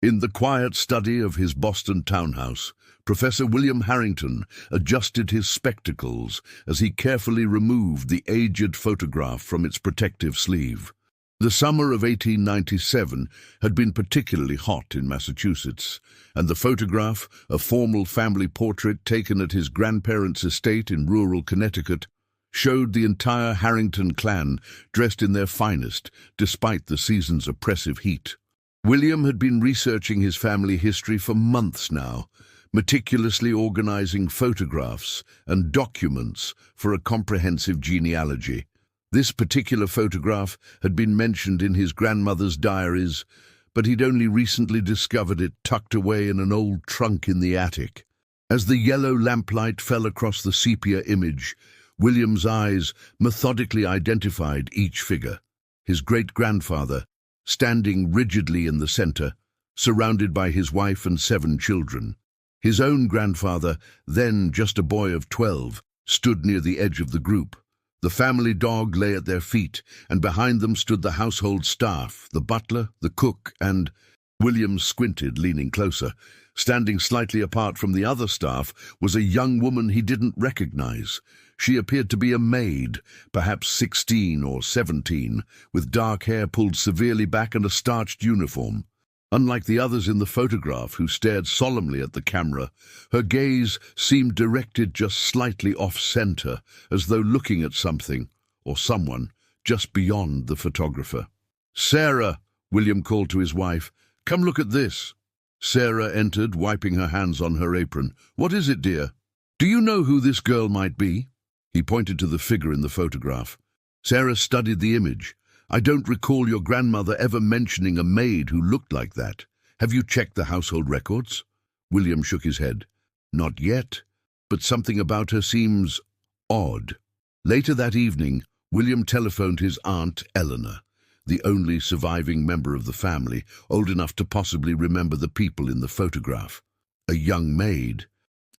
In the quiet study of his Boston townhouse, Professor William Harrington adjusted his spectacles as he carefully removed the aged photograph from its protective sleeve. The summer of 1897 had been particularly hot in Massachusetts, and the photograph, a formal family portrait taken at his grandparents' estate in rural Connecticut, showed the entire Harrington clan dressed in their finest despite the season's oppressive heat. William had been researching his family history for months now, meticulously organizing photographs and documents for a comprehensive genealogy. This particular photograph had been mentioned in his grandmother's diaries, but he'd only recently discovered it tucked away in an old trunk in the attic. As the yellow lamplight fell across the sepia image, William's eyes methodically identified each figure. His great-grandfather, standing rigidly in the center, surrounded by his wife and 7 children. His own grandfather, then just a boy of 12, stood near the edge of the group. The family dog lay at their feet, and behind them stood the household staff, the butler, the cook, and... William squinted, leaning closer. Standing slightly apart from the other staff was a young woman he didn't recognize. She appeared to be a maid, perhaps 16 or 17, with dark hair pulled severely back and a starched uniform. Unlike the others in the photograph who stared solemnly at the camera, her gaze seemed directed just slightly off-center, as though looking at something, or someone, just beyond the photographer. "Sarah," William called to his wife, "come look at this." Sarah entered, wiping her hands on her apron. "What is it, dear?" "Do you know who this girl might be?" He pointed to the figure in the photograph. Sarah studied the image. "I don't recall your grandmother ever mentioning a maid who looked like that. Have you checked the household records?" William shook his head. "Not yet, but something about her seems odd." Later that evening, William telephoned his aunt Eleanor, the only surviving member of the family, old enough to possibly remember the people in the photograph. A young maid.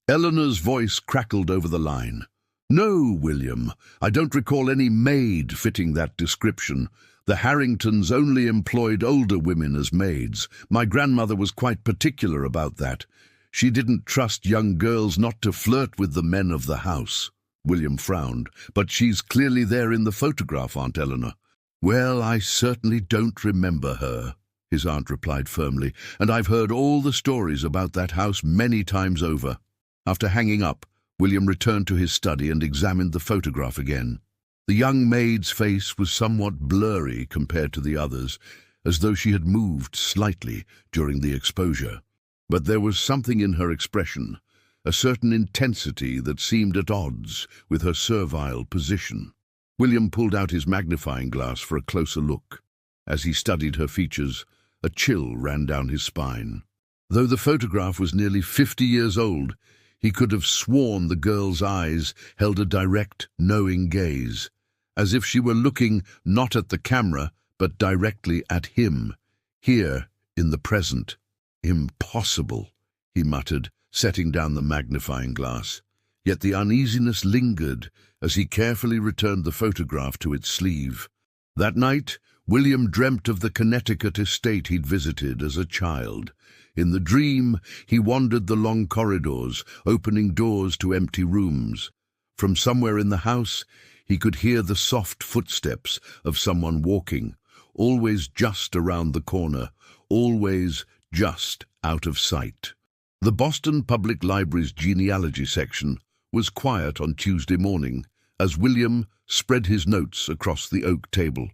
Eleanor's voice crackled over the line. "No, William, I don't recall any maid fitting that description. The Harringtons only employed older women as maids. My grandmother was quite particular about that. She didn't trust young girls not to flirt with the men of the house." William frowned. "But she's clearly there in the photograph, Aunt Eleanor." "Well, I certainly don't remember her," his aunt replied firmly, "and I've heard all the stories about that house many times over." After hanging up, William returned to his study and examined the photograph again. The young maid's face was somewhat blurry compared to the others, as though she had moved slightly during the exposure. But there was something in her expression, a certain intensity that seemed at odds with her servile position. William pulled out his magnifying glass for a closer look. As he studied her features, a chill ran down his spine. Though the photograph was nearly 50 years old, he could have sworn the girl's eyes held a direct, knowing gaze, as if she were looking not at the camera, but directly at him, here in the present. "Impossible," he muttered, setting down the magnifying glass. Yet the uneasiness lingered as he carefully returned the photograph to its sleeve. That night, William dreamt of the Connecticut estate he'd visited as a child. In the dream, he wandered the long corridors, opening doors to empty rooms. From somewhere in the house, he could hear the soft footsteps of someone walking, always just around the corner, always just out of sight. The Boston Public Library's genealogy section was quiet on Tuesday morning as William spread his notes across the oak table.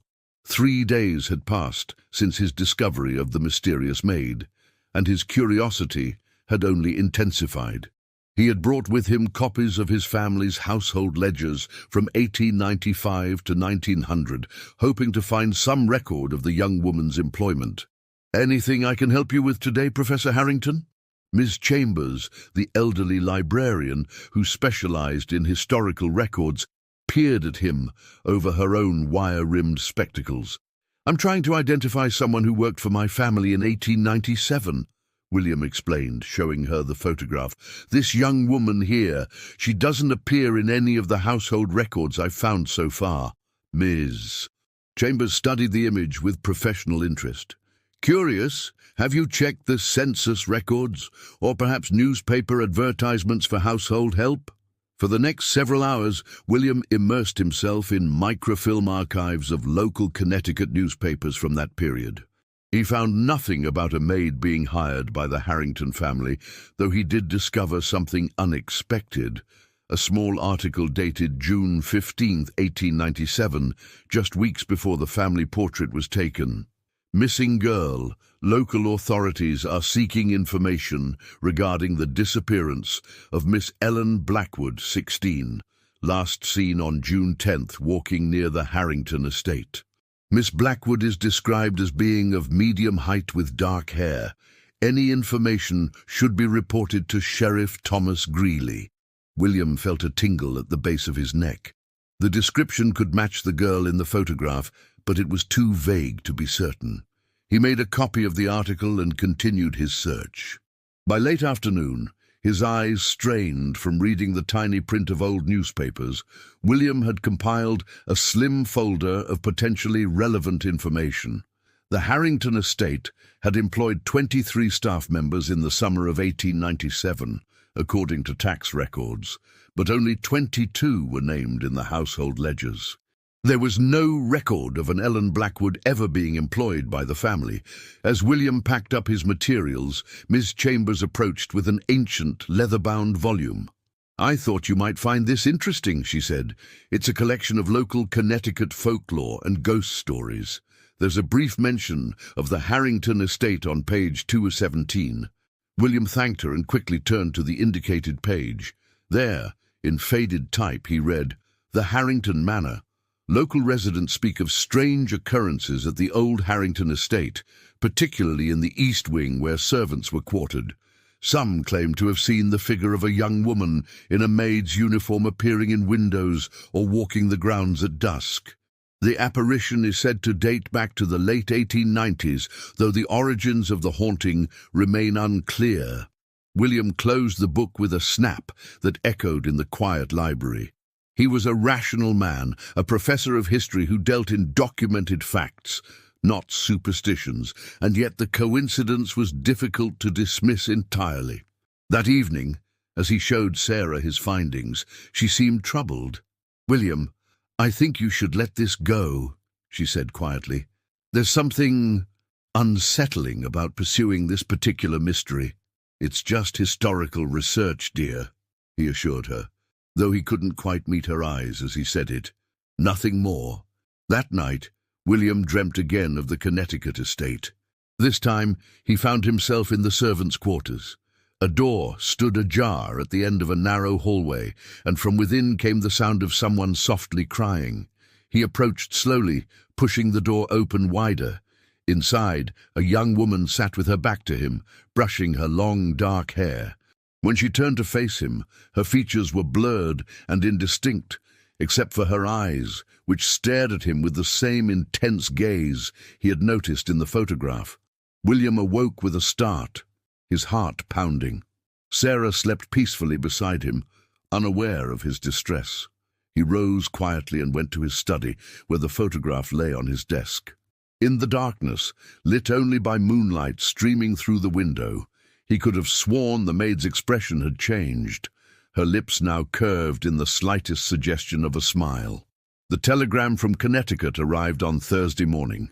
3 days had passed since his discovery of the mysterious maid, and his curiosity had only intensified. He had brought with him copies of his family's household ledgers from 1895 to 1900, hoping to find some record of the young woman's employment. "Anything I can help you with today, Professor Harrington?" Miss Chambers, the elderly librarian who specialized in historical records, peered at him over her own wire-rimmed spectacles. "I'm trying to identify someone who worked for my family in 1897, William explained, showing her the photograph. "This young woman here, she doesn't appear in any of the household records I've found so far." Ms. Chambers studied the image with professional interest. Curious? Have you checked the census records, or perhaps newspaper advertisements for household help? For the next several hours, William immersed himself in microfilm archives of local Connecticut newspapers from that period. He found nothing about a maid being hired by the Harrington family, though he did discover something unexpected. A small article dated June 15, 1897, just weeks before the family portrait was taken. Missing girl. Local authorities are seeking information regarding the disappearance of Miss Ellen Blackwood, 16, last seen on June 10th walking near the Harrington estate. Miss Blackwood is described as being of medium height with dark hair. Any information should be reported to Sheriff Thomas Greeley. William felt a tingle at the base of his neck. The description could match the girl in the photograph, but it was too vague to be certain. He made a copy of the article and continued his search. By late afternoon, his eyes strained from reading the tiny print of old newspapers, William had compiled a slim folder of potentially relevant information. The Harrington estate had employed 23 staff members in the summer of 1897, according to tax records, but only 22 were named in the household ledgers. There was no record of an Ellen Blackwood ever being employed by the family. As William packed up his materials, Miss Chambers approached with an ancient, leather-bound volume. "I thought you might find this interesting," she said. "It's a collection of local Connecticut folklore and ghost stories. There's a brief mention of the Harrington estate on page 217. William thanked her and quickly turned to the indicated page. There, in faded type, he read, "The Harrington Manor. Local residents speak of strange occurrences at the old Harrington estate, particularly in the east wing where servants were quartered. Some claim to have seen the figure of a young woman in a maid's uniform appearing in windows or walking the grounds at dusk. The apparition is said to date back to the late 1890s, though the origins of the haunting remain unclear." William closed the book with a snap that echoed in the quiet library. He was a rational man, a professor of history who dealt in documented facts, not superstitions, and yet the coincidence was difficult to dismiss entirely. That evening, as he showed Sarah his findings, she seemed troubled. "William, I think you should let this go," she said quietly. "There's something unsettling about pursuing this particular mystery." "It's just historical research, dear," he assured her, though he couldn't quite meet her eyes as he said it. Nothing more. That night, William dreamt again of the Connecticut estate. This time, he found himself in the servants' quarters. A door stood ajar at the end of a narrow hallway, and from within came the sound of someone softly crying. He approached slowly, pushing the door open wider. Inside, a young woman sat with her back to him, brushing her long, dark hair. When she turned to face him, her features were blurred and indistinct, except for her eyes, which stared at him with the same intense gaze he had noticed in the photograph. William awoke with a start, his heart pounding. Sarah slept peacefully beside him, unaware of his distress. He rose quietly and went to his study, where the photograph lay on his desk. In the darkness, lit only by moonlight streaming through the window, he could have sworn the maid's expression had changed, her lips now curved in the slightest suggestion of a smile. The telegram from Connecticut arrived on Thursday morning.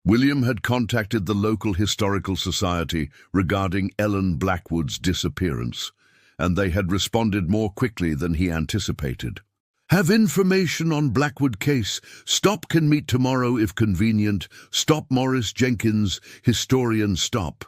William had contacted the local historical society regarding Ellen Blackwood's disappearance, and they had responded more quickly than he anticipated. "Have information on Blackwood case. Stop can meet tomorrow if convenient. Stop Morris Jenkins, historian stop."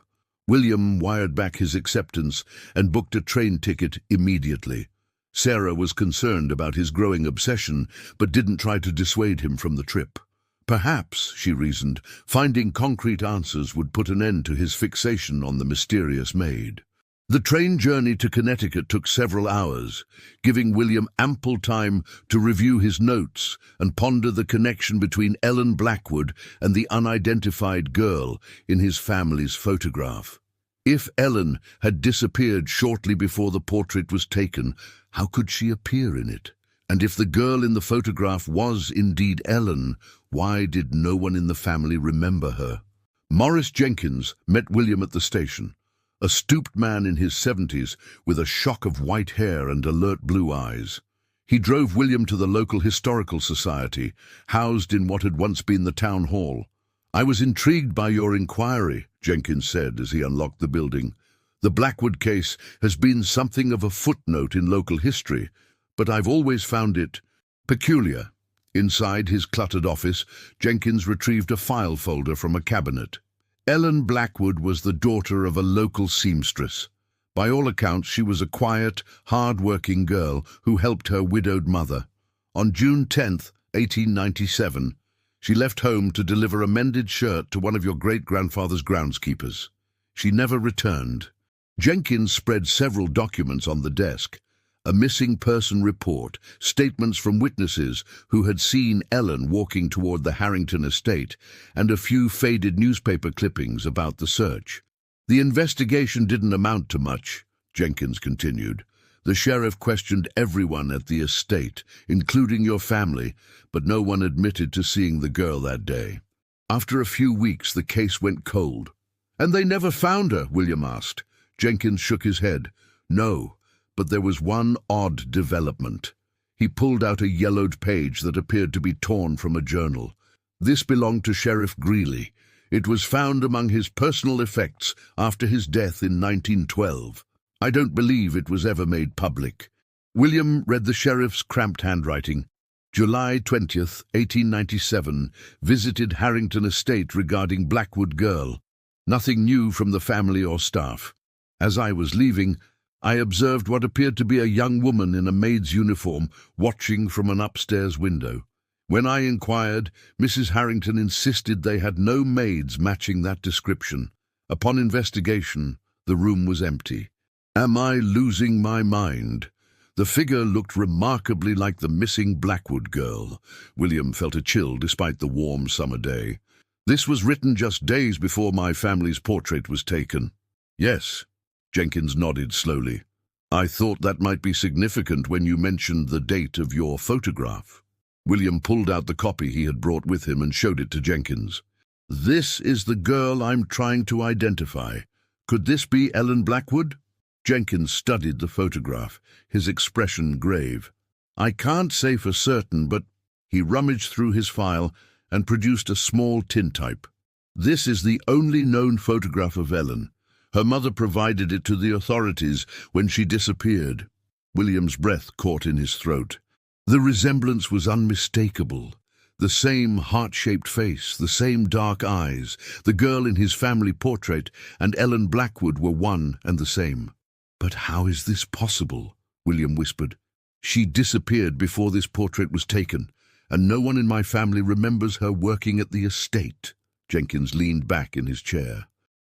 William wired back his acceptance and booked a train ticket immediately. Sarah was concerned about his growing obsession, but didn't try to dissuade him from the trip. Perhaps, she reasoned, finding concrete answers would put an end to his fixation on the mysterious maid. The train journey to Connecticut took several hours, giving William ample time to review his notes and ponder the connection between Ellen Blackwood and the unidentified girl in his family's photograph. If Ellen had disappeared shortly before the portrait was taken, how could she appear in it? And if the girl in the photograph was indeed Ellen, why did no one in the family remember her? Morris Jenkins met William at the station, a stooped man in his 70s with a shock of white hair and alert blue eyes. He drove William to the local historical society, housed in what had once been the town hall. "I was intrigued by your inquiry," Jenkins said as he unlocked the building. "The Blackwood case has been something of a footnote in local history, but I've always found it peculiar." Inside his cluttered office, Jenkins retrieved a file folder from a cabinet. Ellen Blackwood was the daughter of a local seamstress. By all accounts, she was a quiet, hard-working girl who helped her widowed mother. On June 10th, 1897, she left home to deliver a mended shirt to one of your great-grandfather's groundskeepers. She never returned. Jenkins spread several documents on the desk: a missing person report, statements from witnesses who had seen Ellen walking toward the Harrington estate, and a few faded newspaper clippings about the search. "The investigation didn't amount to much," Jenkins continued. "The sheriff questioned everyone at the estate, including your family, but no one admitted to seeing the girl that day. After a few weeks, the case went cold." "And they never found her?" William asked. Jenkins shook his head. "No. But there was one odd development." He pulled out a yellowed page that appeared to be torn from a journal. "This belonged to Sheriff Greeley. It was found among his personal effects after his death in 1912. I don't believe it was ever made public." William read the sheriff's cramped handwriting. "July 20th, 1897, visited Harrington estate regarding Blackwood girl. Nothing new from the family or staff. As I was leaving, I observed what appeared to be a young woman in a maid's uniform watching from an upstairs window. When I inquired, Mrs. Harrington insisted they had no maids matching that description. Upon investigation, the room was empty. Am I losing my mind? The figure looked remarkably like the missing Blackwood girl." William felt a chill despite the warm summer day. "This was written just days before my family's portrait was taken." "Yes." Jenkins nodded slowly. "I thought that might be significant when you mentioned the date of your photograph." William pulled out the copy he had brought with him and showed it to Jenkins. "This is the girl I'm trying to identify. Could this be Ellen Blackwood?" Jenkins studied the photograph, his expression grave. "I can't say for certain, but—" He rummaged through his file and produced a small tintype. "This is the only known photograph of Ellen. Her mother provided it to the authorities when she disappeared." William's breath caught in his throat. The resemblance was unmistakable. The same heart-shaped face, the same dark eyes, the girl in his family portrait, and Ellen Blackwood were one and the same. "But how is this possible?" William whispered. "She disappeared before this portrait was taken, and no one in my family remembers her working at the estate." Jenkins leaned back in his chair.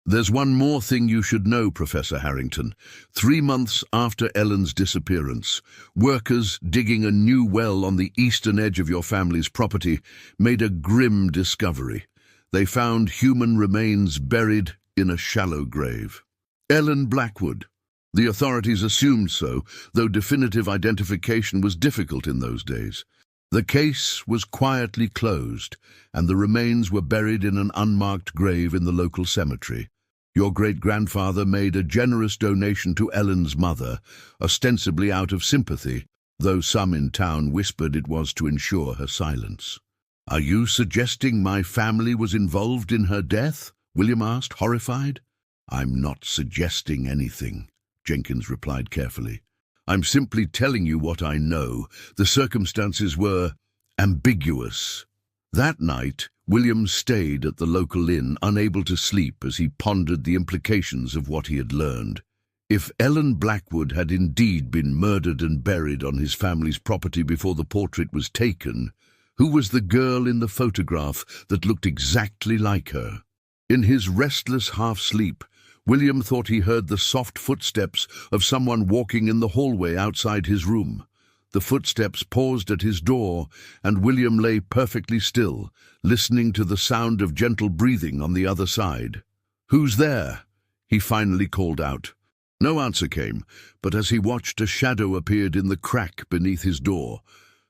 "There's one more thing you should know, Professor Harrington. 3 months after Ellen's disappearance, workers digging a new well on the eastern edge of your family's property made a grim discovery. They found human remains buried in a shallow grave. Ellen Blackwood. The authorities assumed so, though definitive identification was difficult in those days. The case was quietly closed, and the remains were buried in an unmarked grave in the local cemetery. Your great-grandfather made a generous donation to Ellen's mother, ostensibly out of sympathy, though some in town whispered it was to ensure her silence." "Are you suggesting my family was involved in her death?" William asked, horrified. "I'm not suggesting anything," Jenkins replied carefully. "I'm simply telling you what I know. The circumstances were ambiguous." That night, William stayed at the local inn, unable to sleep as he pondered the implications of what he had learned. If Ellen Blackwood had indeed been murdered and buried on his family's property before the portrait was taken, who was the girl in the photograph that looked exactly like her? In his restless half-sleep, William thought he heard the soft footsteps of someone walking in the hallway outside his room. The footsteps paused at his door, and William lay perfectly still, listening to the sound of gentle breathing on the other side. "Who's there?" he finally called out. No answer came, but as he watched, a shadow appeared in the crack beneath his door.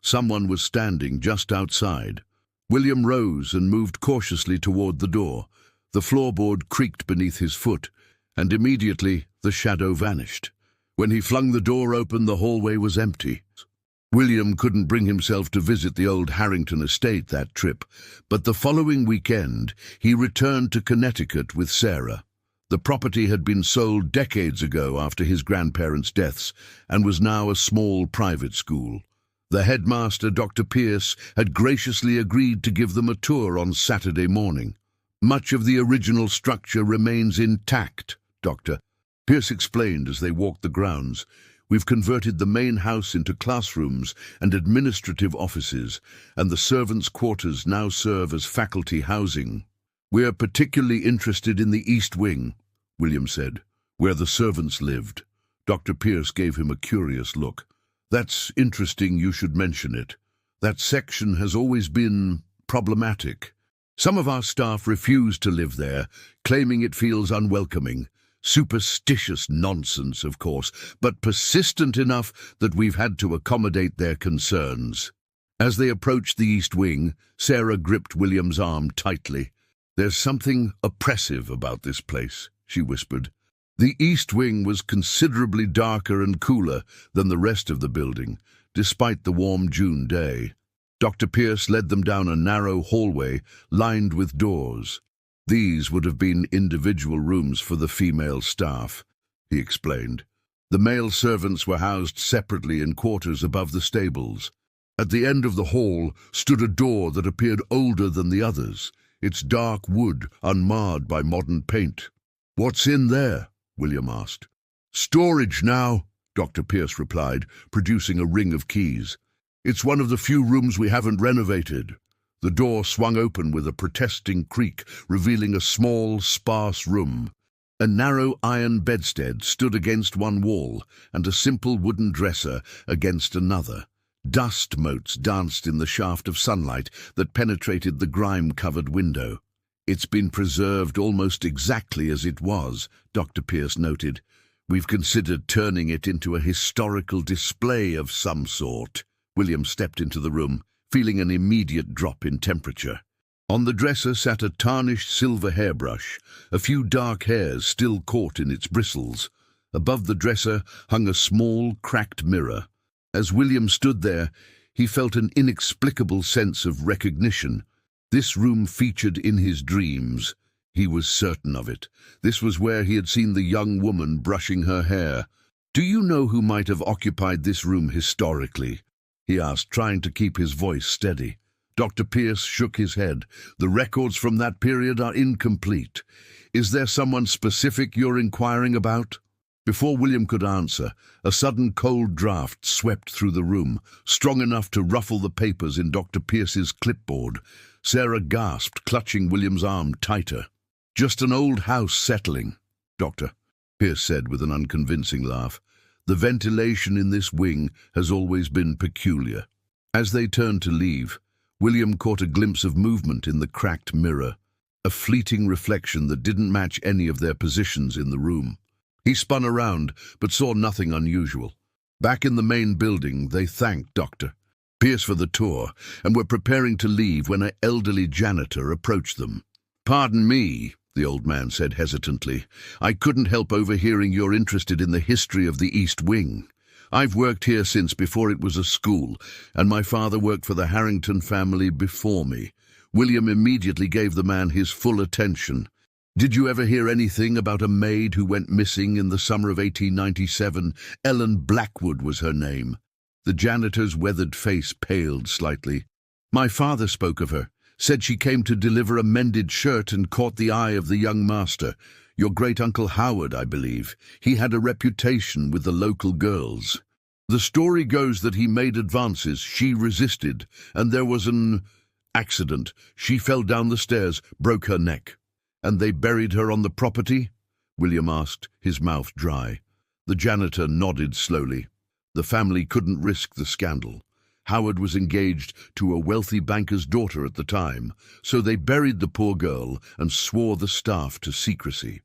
Someone was standing just outside. William rose and moved cautiously toward the door. The floorboard creaked beneath his foot, and immediately the shadow vanished. When he flung the door open, the hallway was empty. William couldn't bring himself to visit the old Harrington estate that trip, but the following weekend he returned to Connecticut with Sarah. The property had been sold decades ago after his grandparents' deaths and was now a small private school. The headmaster, Dr. Pierce, had graciously agreed to give them a tour on Saturday morning. Much of the original structure remains intact, Dr. Pierce explained as they walked the grounds. We've converted the main house into classrooms and administrative offices, and the servants' quarters now serve as faculty housing. We're particularly interested in the East Wing, William said, where the servants lived. Dr. Pierce gave him a curious look. That's interesting you should mention it. That section has always been problematic. Some of our staff refuse to live there, claiming it feels unwelcoming. Superstitious nonsense, of course, but persistent enough that we've had to accommodate their concerns. As they approached the East Wing, Sarah gripped William's arm tightly. There's something oppressive about this place, she whispered. The East Wing was considerably darker and cooler than the rest of the building, despite the warm June day. Dr. Pierce led them down a narrow hallway lined with doors. These would have been individual rooms for the female staff, he explained. The male servants were housed separately in quarters above the stables. At the end of the hall stood a door that appeared older than the others, its dark wood unmarred by modern paint. "What's in there?" William asked. "Storage now," Dr. Pierce replied, producing a ring of keys. "It's one of the few rooms we haven't renovated." The door swung open with a protesting creak, revealing a small, sparse room. A narrow iron bedstead stood against one wall, and a simple wooden dresser against another. Dust motes danced in the shaft of sunlight that penetrated the grime-covered window. "It's been preserved almost exactly as it was," Dr. Pierce noted. "We've considered turning it into a historical display of some sort." William stepped into the room, feeling an immediate drop in temperature. On the dresser sat a tarnished silver hairbrush, a few dark hairs still caught in its bristles. Above the dresser hung a small, cracked mirror. As William stood there, he felt an inexplicable sense of recognition. This room featured in his dreams. He was certain of it. This was where he had seen the young woman brushing her hair. "Do you know who might have occupied this room historically?" he asked, trying to keep his voice steady. Dr. Pierce shook his head. "The records from that period are incomplete. Is there someone specific you're inquiring about?" Before William could answer, a sudden cold draft swept through the room, strong enough to ruffle the papers in Dr. Pierce's clipboard. Sarah gasped, clutching William's arm tighter. "Just an old house settling, Doctor," Pierce said with an unconvincing laugh. "The ventilation in this wing has always been peculiar." As they turned to leave, William caught a glimpse of movement in the cracked mirror, a fleeting reflection that didn't match any of their positions in the room. He spun around, but saw nothing unusual. Back in the main building, they thanked Dr. Pierce for the tour and were preparing to leave when an elderly janitor approached them. "Pardon me," the old man said hesitantly. "I couldn't help overhearing you're interested in the history of the East Wing. I've worked here since before it was a school, and my father worked for the Harrington family before me." William immediately gave the man his full attention. "Did you ever hear anything about a maid who went missing in the summer of 1897? Ellen Blackwood was her name." The janitor's weathered face paled slightly. "My father spoke of her. Said she came to deliver a mended shirt and caught the eye of the young master. Your great-uncle Howard, I believe. He had a reputation with the local girls. The story goes that he made advances, she resisted, and there was an accident. She fell down the stairs, broke her neck." "And they buried her on the property?" William asked, his mouth dry. The janitor nodded slowly. The family couldn't risk the scandal. Howard was engaged to a wealthy banker's daughter at the time, so they buried the poor girl and swore the staff to secrecy.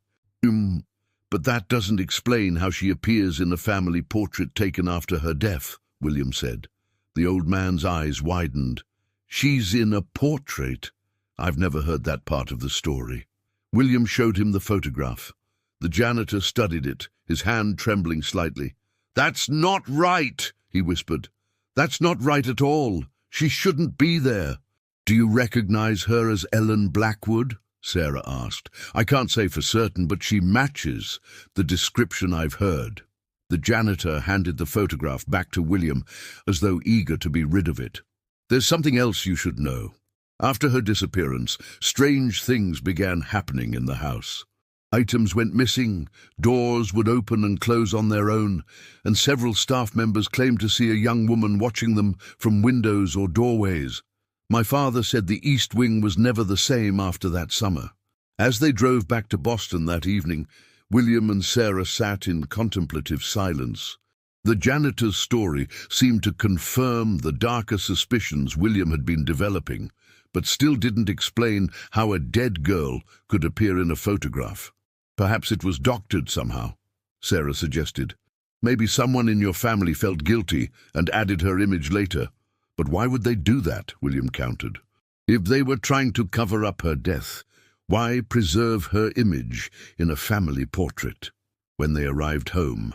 But that doesn't explain how she appears in a family portrait taken after her death," William said. The old man's eyes widened. "She's in a portrait? I've never heard that part of the story." William showed him the photograph. The janitor studied it, his hand trembling slightly. "That's not right," he whispered. "That's not right at all. She shouldn't be there." "Do you recognize her as Ellen Blackwood?" Sarah asked. "I can't say for certain, but she matches the description I've heard." The janitor handed the photograph back to William, as though eager to be rid of it. "There's something else you should know. After her disappearance, strange things began happening in the house. Items went missing, doors would open and close on their own, and several staff members claimed to see a young woman watching them from windows or doorways. My father said the East Wing was never the same after that summer." As they drove back to Boston that evening, William and Sarah sat in contemplative silence. The janitor's story seemed to confirm the darker suspicions William had been developing, but still didn't explain how a dead girl could appear in a photograph. "Perhaps it was doctored somehow," Sarah suggested. "Maybe someone in your family felt guilty and added her image later. But why would they do that?" William countered. "If they were trying to cover up her death, why preserve her image in a family portrait?" When they arrived home,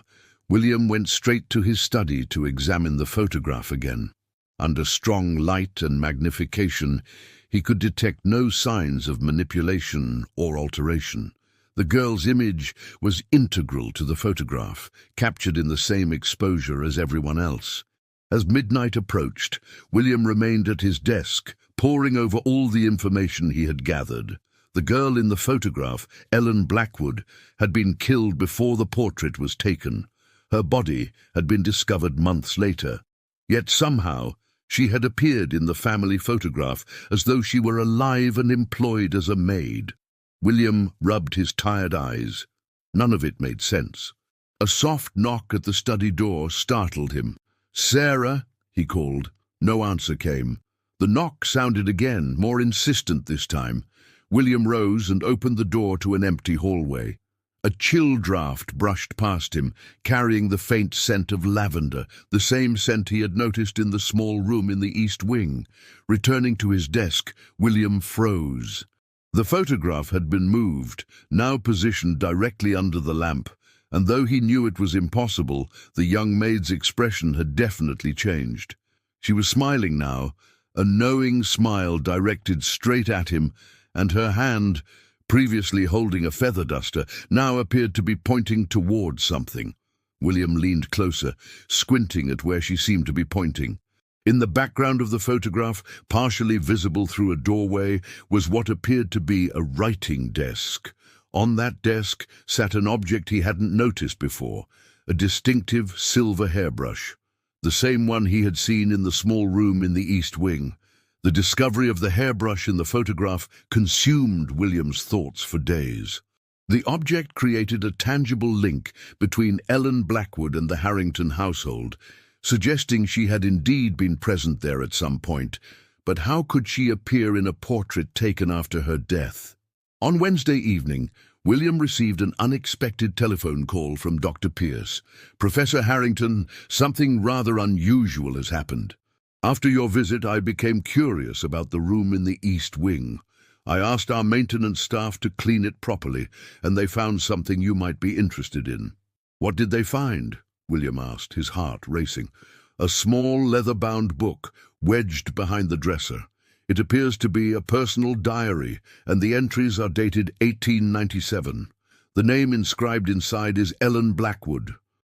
William went straight to his study to examine the photograph again. Under strong light and magnification, he could detect no signs of manipulation or alteration. The girl's image was integral to the photograph, captured in the same exposure as everyone else. As midnight approached, William remained at his desk, poring over all the information he had gathered. The girl in the photograph, Ellen Blackwood, had been killed before the portrait was taken. Her body had been discovered months later. Yet somehow, she had appeared in the family photograph as though she were alive and employed as a maid. William rubbed his tired eyes. None of it made sense. A soft knock at the study door startled him. "Sarah," he called. No answer came. The knock sounded again, more insistent this time. William rose and opened the door to an empty hallway. A chill draught brushed past him, carrying the faint scent of lavender, the same scent he had noticed in the small room in the East Wing. Returning to his desk, William froze. The photograph had been moved, now positioned directly under the lamp, and though he knew it was impossible, the young maid's expression had definitely changed. She was smiling now, a knowing smile directed straight at him, and her hand, previously holding a feather duster, now appeared to be pointing towards something. William leaned closer, squinting at where she seemed to be pointing. In the background of the photograph, partially visible through a doorway, was what appeared to be a writing desk. On that desk sat an object he hadn't noticed before, a distinctive silver hairbrush, the same one he had seen in the small room in the East Wing. The discovery of the hairbrush in the photograph consumed William's thoughts for days. The object created a tangible link between Ellen Blackwood and the Harrington household, suggesting she had indeed been present there at some point. But how could she appear in a portrait taken after her death? On Wednesday evening, William received an unexpected telephone call from Dr. Pierce. "Professor Harrington, something rather unusual has happened. After your visit, I became curious about the room in the East Wing. I asked our maintenance staff to clean it properly, and they found something you might be interested in." "What did they find?" William asked, his heart racing. "A small leather-bound book, wedged behind the dresser. It appears to be a personal diary, and the entries are dated 1897. The name inscribed inside is Ellen Blackwood."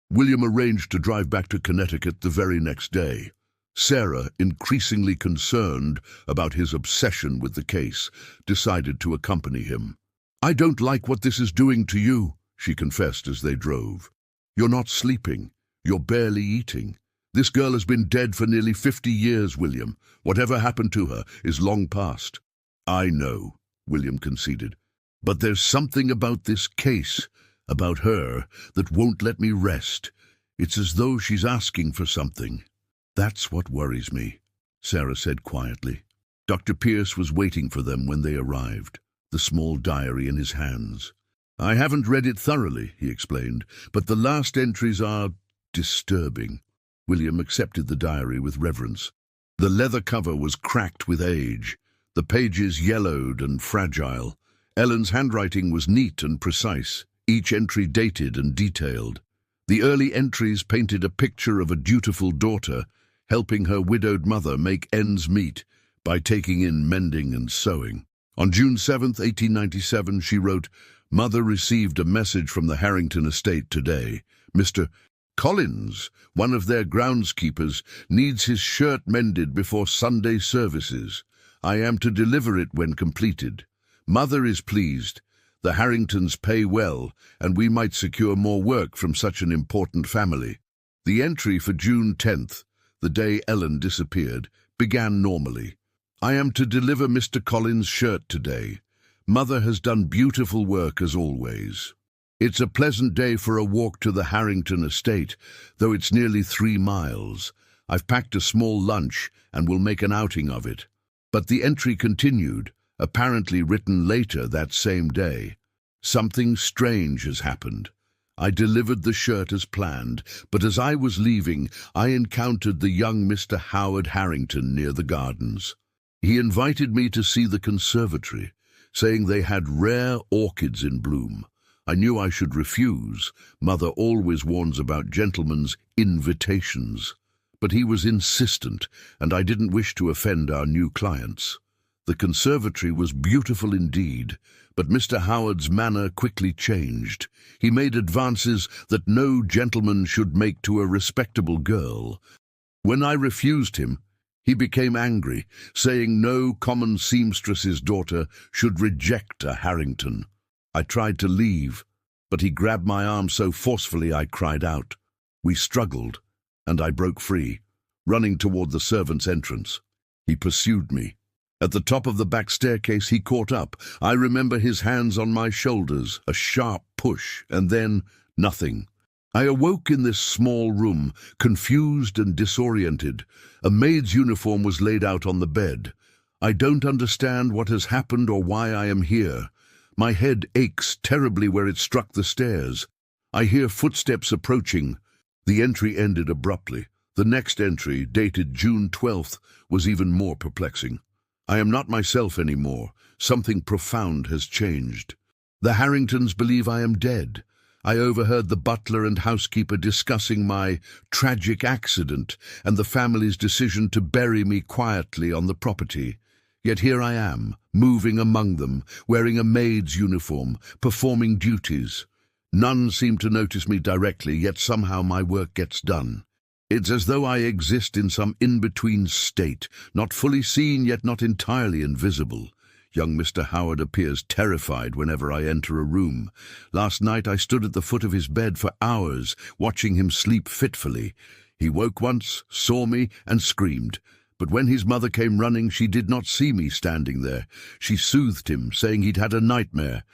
William arranged to drive back to Connecticut the very next day. Sarah, increasingly concerned about his obsession with the case, decided to accompany him. "I don't like what this is doing to you," she confessed as they drove. "You're not sleeping. You're barely eating. This girl has been dead for nearly 50 years, William. Whatever happened to her is long past." "I know," William conceded. "But there's something about this case, about her, that won't let me rest. It's as though she's asking for something." "That's what worries me," Sarah said quietly. Dr. Pierce was waiting for them when they arrived, the small diary in his hands. "I haven't read it thoroughly," he explained, "but the last entries are disturbing." William accepted the diary with reverence. The leather cover was cracked with age, the pages yellowed and fragile, Ellen's handwriting was neat and precise, each entry dated and detailed. The early entries painted a picture of a dutiful daughter, helping her widowed mother make ends meet by taking in mending and sewing. On June 7, 1897, she wrote, "Mother received a message from the Harrington estate today. Mr. Collins, one of their groundskeepers, needs his shirt mended before Sunday services. I am to deliver it when completed. Mother is pleased. The Harringtons pay well, and we might secure more work from such an important family." The entry for June 10th, the day Ellen disappeared, began normally. "I am to deliver Mr. Collins' shirt today. Mother has done beautiful work as always. It's a pleasant day for a walk to the Harrington estate, though it's nearly 3 miles. I've packed a small lunch and will make an outing of it." But the entry continued, apparently written later that same day. "Something strange has happened. I delivered the shirt as planned, but as I was leaving, I encountered the young Mr. Howard Harrington near the gardens. He invited me to see the conservatory, saying they had rare orchids in bloom. I knew I should refuse. Mother always warns about gentlemen's invitations. But he was insistent, and I didn't wish to offend our new clients. The conservatory was beautiful indeed, but Mr. Howard's manner quickly changed. He made advances that no gentleman should make to a respectable girl. When I refused him, he became angry, saying no common seamstress's daughter should reject a Harrington. I tried to leave, but he grabbed my arm so forcefully I cried out. We struggled, and I broke free, running toward the servants' entrance. He pursued me. At the top of the back staircase he caught up. I remember his hands on my shoulders, a sharp push, and then nothing. I awoke in this small room, confused and disoriented. A maid's uniform was laid out on the bed. I don't understand what has happened or why I am here. My head aches terribly where it struck the stairs. I hear footsteps approaching. The entry ended abruptly. The next entry, dated June 12th, was even more perplexing. I am not myself anymore. Something profound has changed. The Harringtons believe I am dead. I overheard the butler and housekeeper discussing my tragic accident and the family's decision to bury me quietly on the property. Yet here I am, moving among them, wearing a maid's uniform, performing duties. None seem to notice me directly, yet somehow my work gets done. It's as though I exist in some in-between state, not fully seen yet not entirely invisible. Young Mr. Howard appears terrified whenever I enter a room. Last night I stood at the foot of his bed for hours, watching him sleep fitfully. He woke once, saw me, and screamed. But when his mother came running, she did not see me standing there. She soothed him, saying he'd had a nightmare.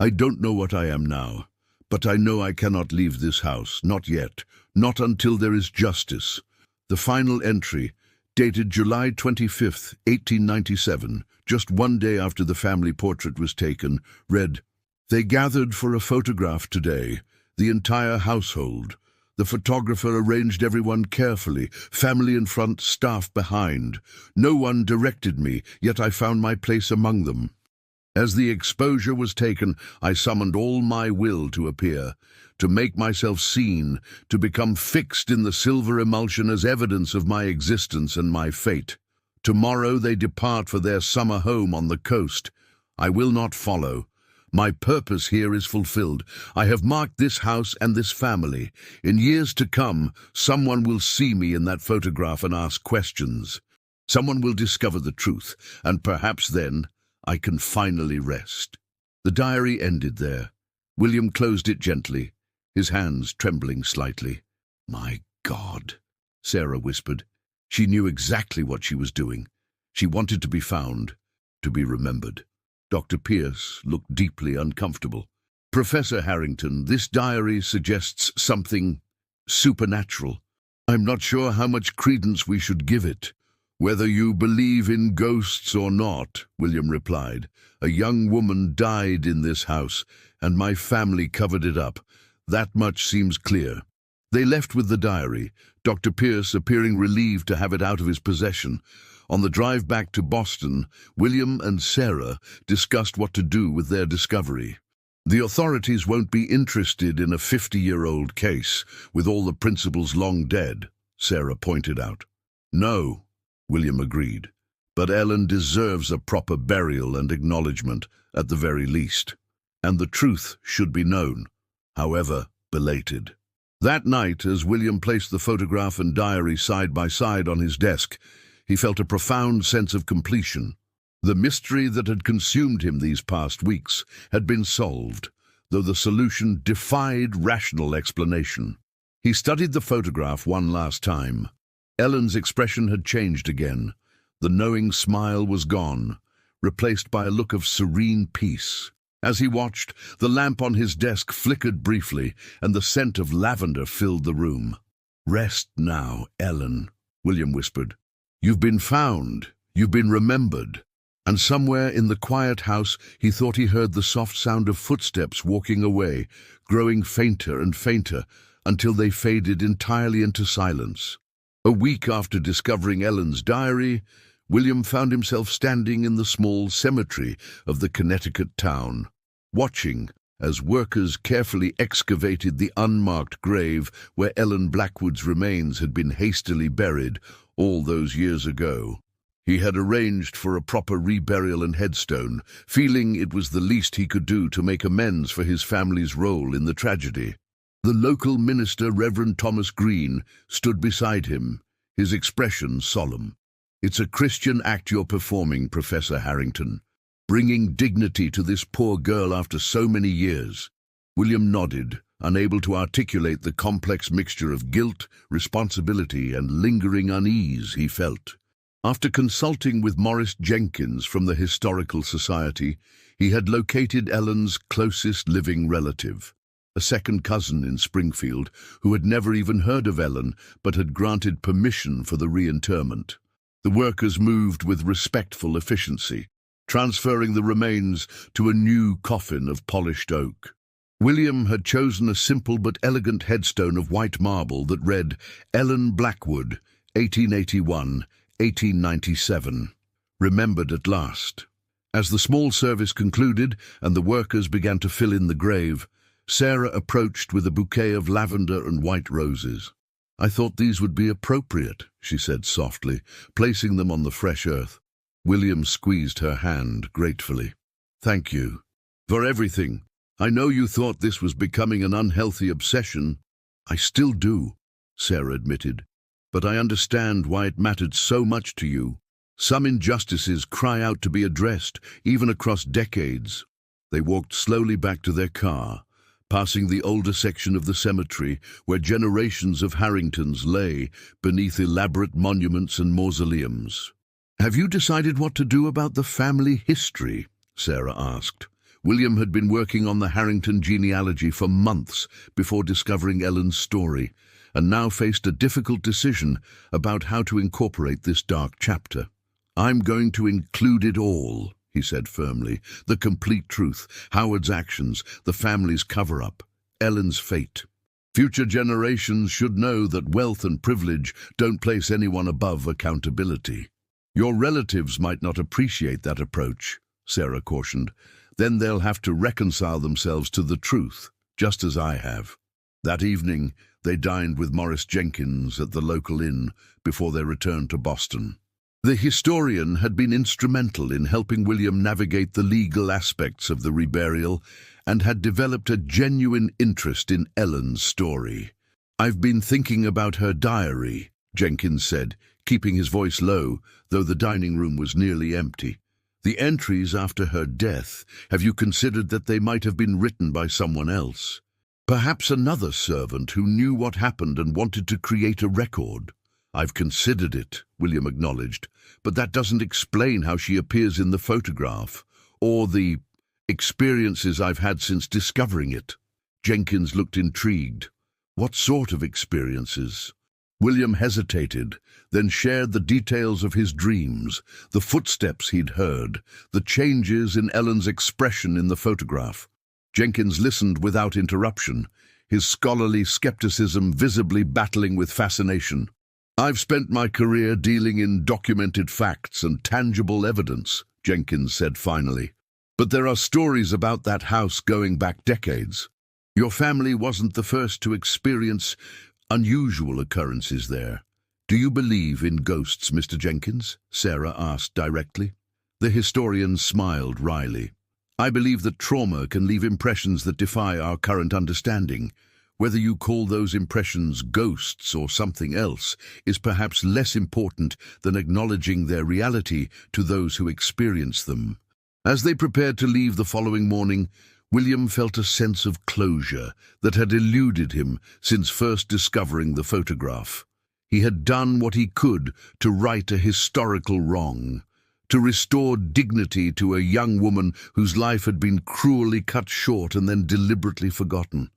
I don't know what I am now, but I know I cannot leave this house, not yet, not until there is justice. The final entry, dated July 25th, 1897, just one day after the family portrait was taken, read, "They gathered for a photograph today, the entire household. The photographer arranged everyone carefully, family in front, staff behind. No one directed me, yet I found my place among them. As the exposure was taken, I summoned all my will to appear, to make myself seen, to become fixed in the silver emulsion as evidence of my existence and my fate. Tomorrow they depart for their summer home on the coast. I will not follow. My purpose here is fulfilled. I have marked this house and this family. In years to come, someone will see me in that photograph and ask questions. Someone will discover the truth, and perhaps then I can finally rest." The diary ended there. William closed it gently, his hands trembling slightly. "My God," Sarah whispered. She knew exactly what she was doing. She wanted to be found, to be remembered. Dr. Pierce looked deeply uncomfortable. "Professor Harrington, this diary suggests something supernatural. I'm not sure how much credence we should give it." "Whether you believe in ghosts or not," William replied, "a young woman died in this house, and my family covered it up. That much seems clear." They left with the diary, Dr. Pierce appearing relieved to have it out of his possession. On the drive back to Boston, William and Sarah discussed what to do with their discovery. The authorities won't be interested in a 50-year-old case with all the principals long dead, Sarah pointed out. No, William agreed, but Ellen deserves a proper burial and acknowledgement at the very least, and the truth should be known, however belated. That night, as William placed the photograph and diary side by side on his desk, he felt a profound sense of completion. The mystery that had consumed him these past weeks had been solved, though the solution defied rational explanation. He studied the photograph one last time. Ellen's expression had changed again. The knowing smile was gone, replaced by a look of serene peace. As he watched, the lamp on his desk flickered briefly, and the scent of lavender filled the room. "Rest now, Ellen," William whispered. "You've been found. You've been remembered." And somewhere in the quiet house he thought he heard the soft sound of footsteps walking away, growing fainter and fainter, until they faded entirely into silence. A week after discovering Ellen's diary, William found himself standing in the small cemetery of the Connecticut town, watching as workers carefully excavated the unmarked grave where Ellen Blackwood's remains had been hastily buried all those years ago. He had arranged for a proper reburial and headstone, feeling it was the least he could do to make amends for his family's role in the tragedy. The local minister, Reverend Thomas Green, stood beside him, his expression solemn. "It's a Christian act you're performing, Professor Harrington, bringing dignity to this poor girl after so many years." William nodded, unable to articulate the complex mixture of guilt, responsibility, and lingering unease he felt. After consulting with Morris Jenkins from the Historical Society, he had located Ellen's closest living relative, a second cousin in Springfield, who had never even heard of Ellen but had granted permission for the reinterment. The workers moved with respectful efficiency, transferring the remains to a new coffin of polished oak. William had chosen a simple but elegant headstone of white marble that read, "Ellen Blackwood, 1881–1897, remembered at last." As the small service concluded and the workers began to fill in the grave, Sarah approached with a bouquet of lavender and white roses. "I thought these would be appropriate," she said softly, placing them on the fresh earth. William squeezed her hand gratefully. "Thank you. For everything. I know you thought this was becoming an unhealthy obsession." "I still do," Sarah admitted. "But I understand why it mattered so much to you. Some injustices cry out to be addressed, even across decades." They walked slowly back to their car, passing the older section of the cemetery where generations of Harringtons lay beneath elaborate monuments and mausoleums. "Have you decided what to do about the family history?" Sarah asked. William had been working on the Harrington genealogy for months before discovering Ellen's story, and now faced a difficult decision about how to incorporate this dark chapter. "I'm going to include it all," he said firmly. "The complete truth, Howard's actions, the family's cover-up, Ellen's fate. Future generations should know that wealth and privilege don't place anyone above accountability." "Your relatives might not appreciate that approach," Sarah cautioned. "Then they'll have to reconcile themselves to the truth, just as I have." That evening, they dined with Morris Jenkins at the local inn before they returned to Boston. The historian had been instrumental in helping William navigate the legal aspects of the reburial and had developed a genuine interest in Ellen's story. "I've been thinking about her diary," Jenkins said, keeping his voice low, though the dining room was nearly empty. "The entries after her death, have you considered that they might have been written by someone else? Perhaps another servant who knew what happened and wanted to create a record?" "I've considered it," William acknowledged, "but that doesn't explain how she appears in the photograph, or the experiences I've had since discovering it." Jenkins looked intrigued. "What sort of experiences?" William hesitated, then shared the details of his dreams, the footsteps he'd heard, the changes in Ellen's expression in the photograph. Jenkins listened without interruption, his scholarly skepticism visibly battling with fascination. I've spent my career dealing in documented facts and tangible evidence, Jenkins said finally. But there are stories about that house going back decades. Your family wasn't the first to experience unusual occurrences there. Do you believe in ghosts, Mr. Jenkins? Sarah asked directly. The historian smiled wryly. I believe that trauma can leave impressions that defy our current understanding. Whether you call those impressions ghosts or something else is perhaps less important than acknowledging their reality to those who experience them. As they prepared to leave the following morning, William felt a sense of closure that had eluded him since first discovering the photograph. He had done what he could to right a historical wrong, to restore dignity to a young woman whose life had been cruelly cut short and then deliberately forgotten.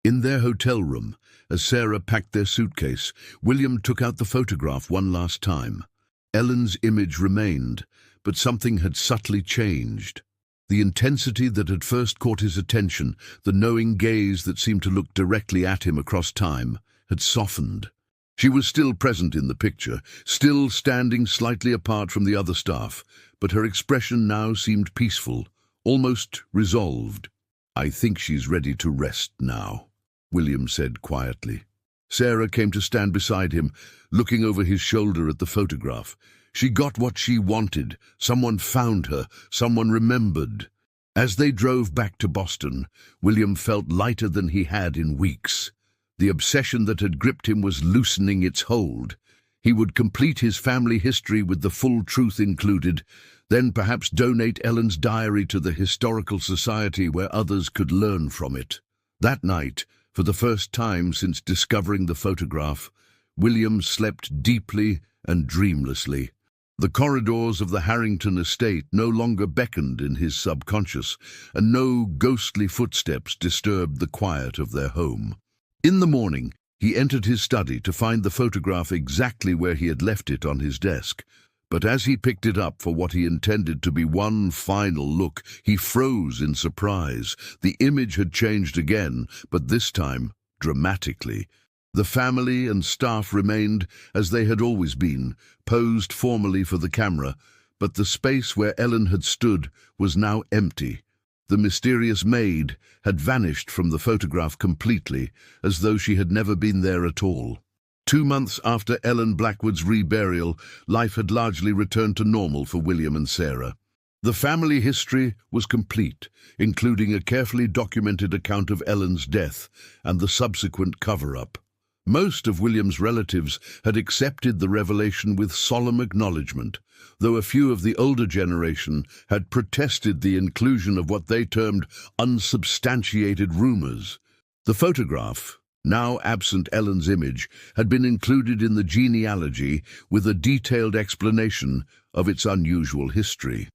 In their hotel room, as Sarah packed their suitcase, William took out the photograph one last time. Ellen's image remained, but something had subtly changed. The intensity that had first caught his attention, the knowing gaze that seemed to look directly at him across time, had softened. She was still present in the picture, still standing slightly apart from the other staff, but her expression now seemed peaceful, almost resolved. I think she's ready to rest now, William said quietly. Sarah came to stand beside him, looking over his shoulder at the photograph. She got what she wanted. Someone found her. Someone remembered. As they drove back to Boston, William felt lighter than he had in weeks. The obsession that had gripped him was loosening its hold. He would complete his family history with the full truth included, then perhaps donate Ellen's diary to the Historical Society where others could learn from it. That night, for the first time since discovering the photograph, William slept deeply and dreamlessly. The corridors of the Harrington estate no longer beckoned in his subconscious, and no ghostly footsteps disturbed the quiet of their home. In the morning, he entered his study to find the photograph exactly where he had left it on his desk. But as he picked it up for what he intended to be one final look, he froze in surprise. The image had changed again, but this time dramatically. The family and staff remained as they had always been, posed formally for the camera, but the space where Ellen had stood was now empty. The mysterious maid had vanished from the photograph completely, as though she had never been there at all. 2 months after Ellen Blackwood's reburial, life had largely returned to normal for William and Sarah. The family history was complete, including a carefully documented account of Ellen's death and the subsequent cover-up. Most of William's relatives had accepted the revelation with solemn acknowledgement, though a few of the older generation had protested the inclusion of what they termed unsubstantiated rumors. The photograph, now absent Ellen's image, had been included in the genealogy with a detailed explanation of its unusual history.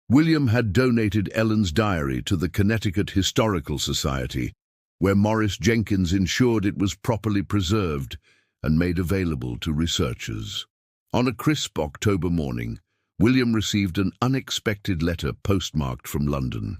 William had donated Ellen's diary to the Connecticut Historical Society, where Morris Jenkins ensured it was properly preserved and made available to researchers. On a crisp October morning, William received an unexpected letter postmarked from London.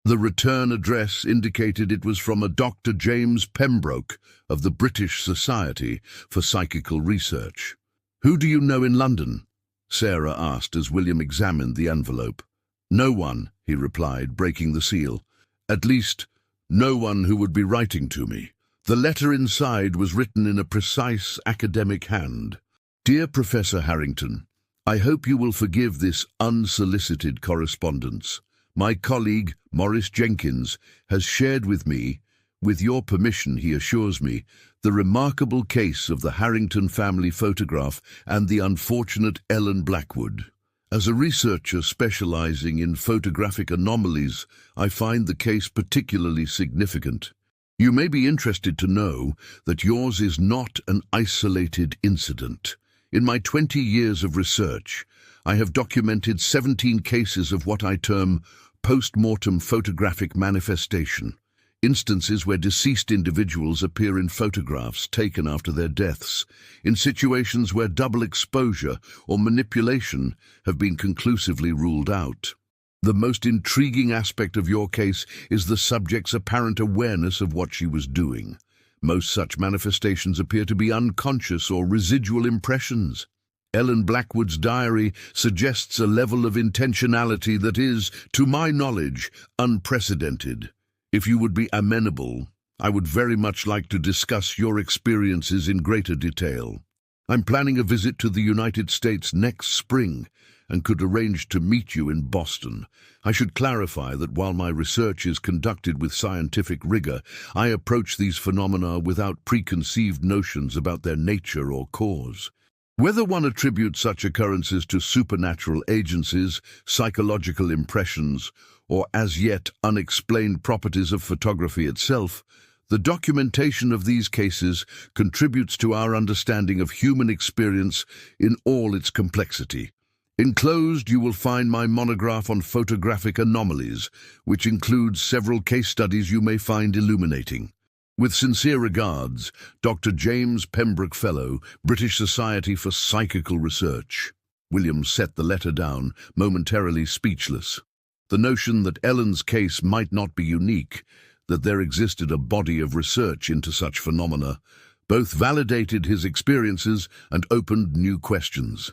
The return address indicated it was from a Dr. James Pembroke of the British Society for Psychical Research. "Who do you know in London?" Sarah asked as William examined the envelope. "No one," he replied, breaking the seal. "At least, no one who would be writing to me." The letter inside was written in a precise academic hand. "Dear Professor Harrington, I hope you will forgive this unsolicited correspondence. My colleague, Morris Jenkins, has shared with me, with your permission he assures me, the remarkable case of the Harrington family photograph and the unfortunate Ellen Blackwood. As a researcher specializing in photographic anomalies, I find the case particularly significant. You may be interested to know that yours is not an isolated incident. In my 20 years of research, I have documented 17 cases of what I term post-mortem photographic manifestation, instances where deceased individuals appear in photographs taken after their deaths, in situations where double exposure or manipulation have been conclusively ruled out. The most intriguing aspect of your case is the subject's apparent awareness of what she was doing. Most such manifestations appear to be unconscious or residual impressions. Ellen Blackwood's diary suggests a level of intentionality that is, to my knowledge, unprecedented. If you would be amenable, I would very much like to discuss your experiences in greater detail. I'm planning a visit to the United States next spring and could arrange to meet you in Boston. I should clarify that while my research is conducted with scientific rigor, I approach these phenomena without preconceived notions about their nature or cause. Whether one attributes such occurrences to supernatural agencies, psychological impressions, or as yet unexplained properties of photography itself, the documentation of these cases contributes to our understanding of human experience in all its complexity. Enclosed, you will find my monograph on photographic anomalies, which includes several case studies you may find illuminating. With sincere regards, Dr. James Pembroke Fellow, British Society for Psychical Research. William set the letter down, momentarily speechless. The notion that Ellen's case might not be unique, that there existed a body of research into such phenomena, both validated his experiences and opened new questions.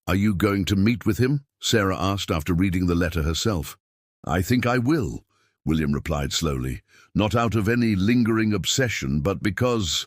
"Are you going to meet with him?" Sarah asked after reading the letter herself. "I think I will," William replied slowly, "not out of any lingering obsession, but because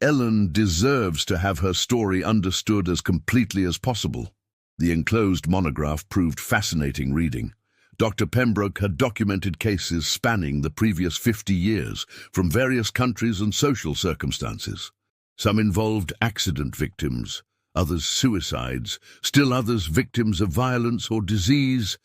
Ellen deserves to have her story understood as completely as possible." The enclosed monograph proved fascinating reading. Dr. Pembroke had documented cases spanning the previous 50 years from various countries and social circumstances. Some involved accident victims, others suicides, still others victims of violence or disease.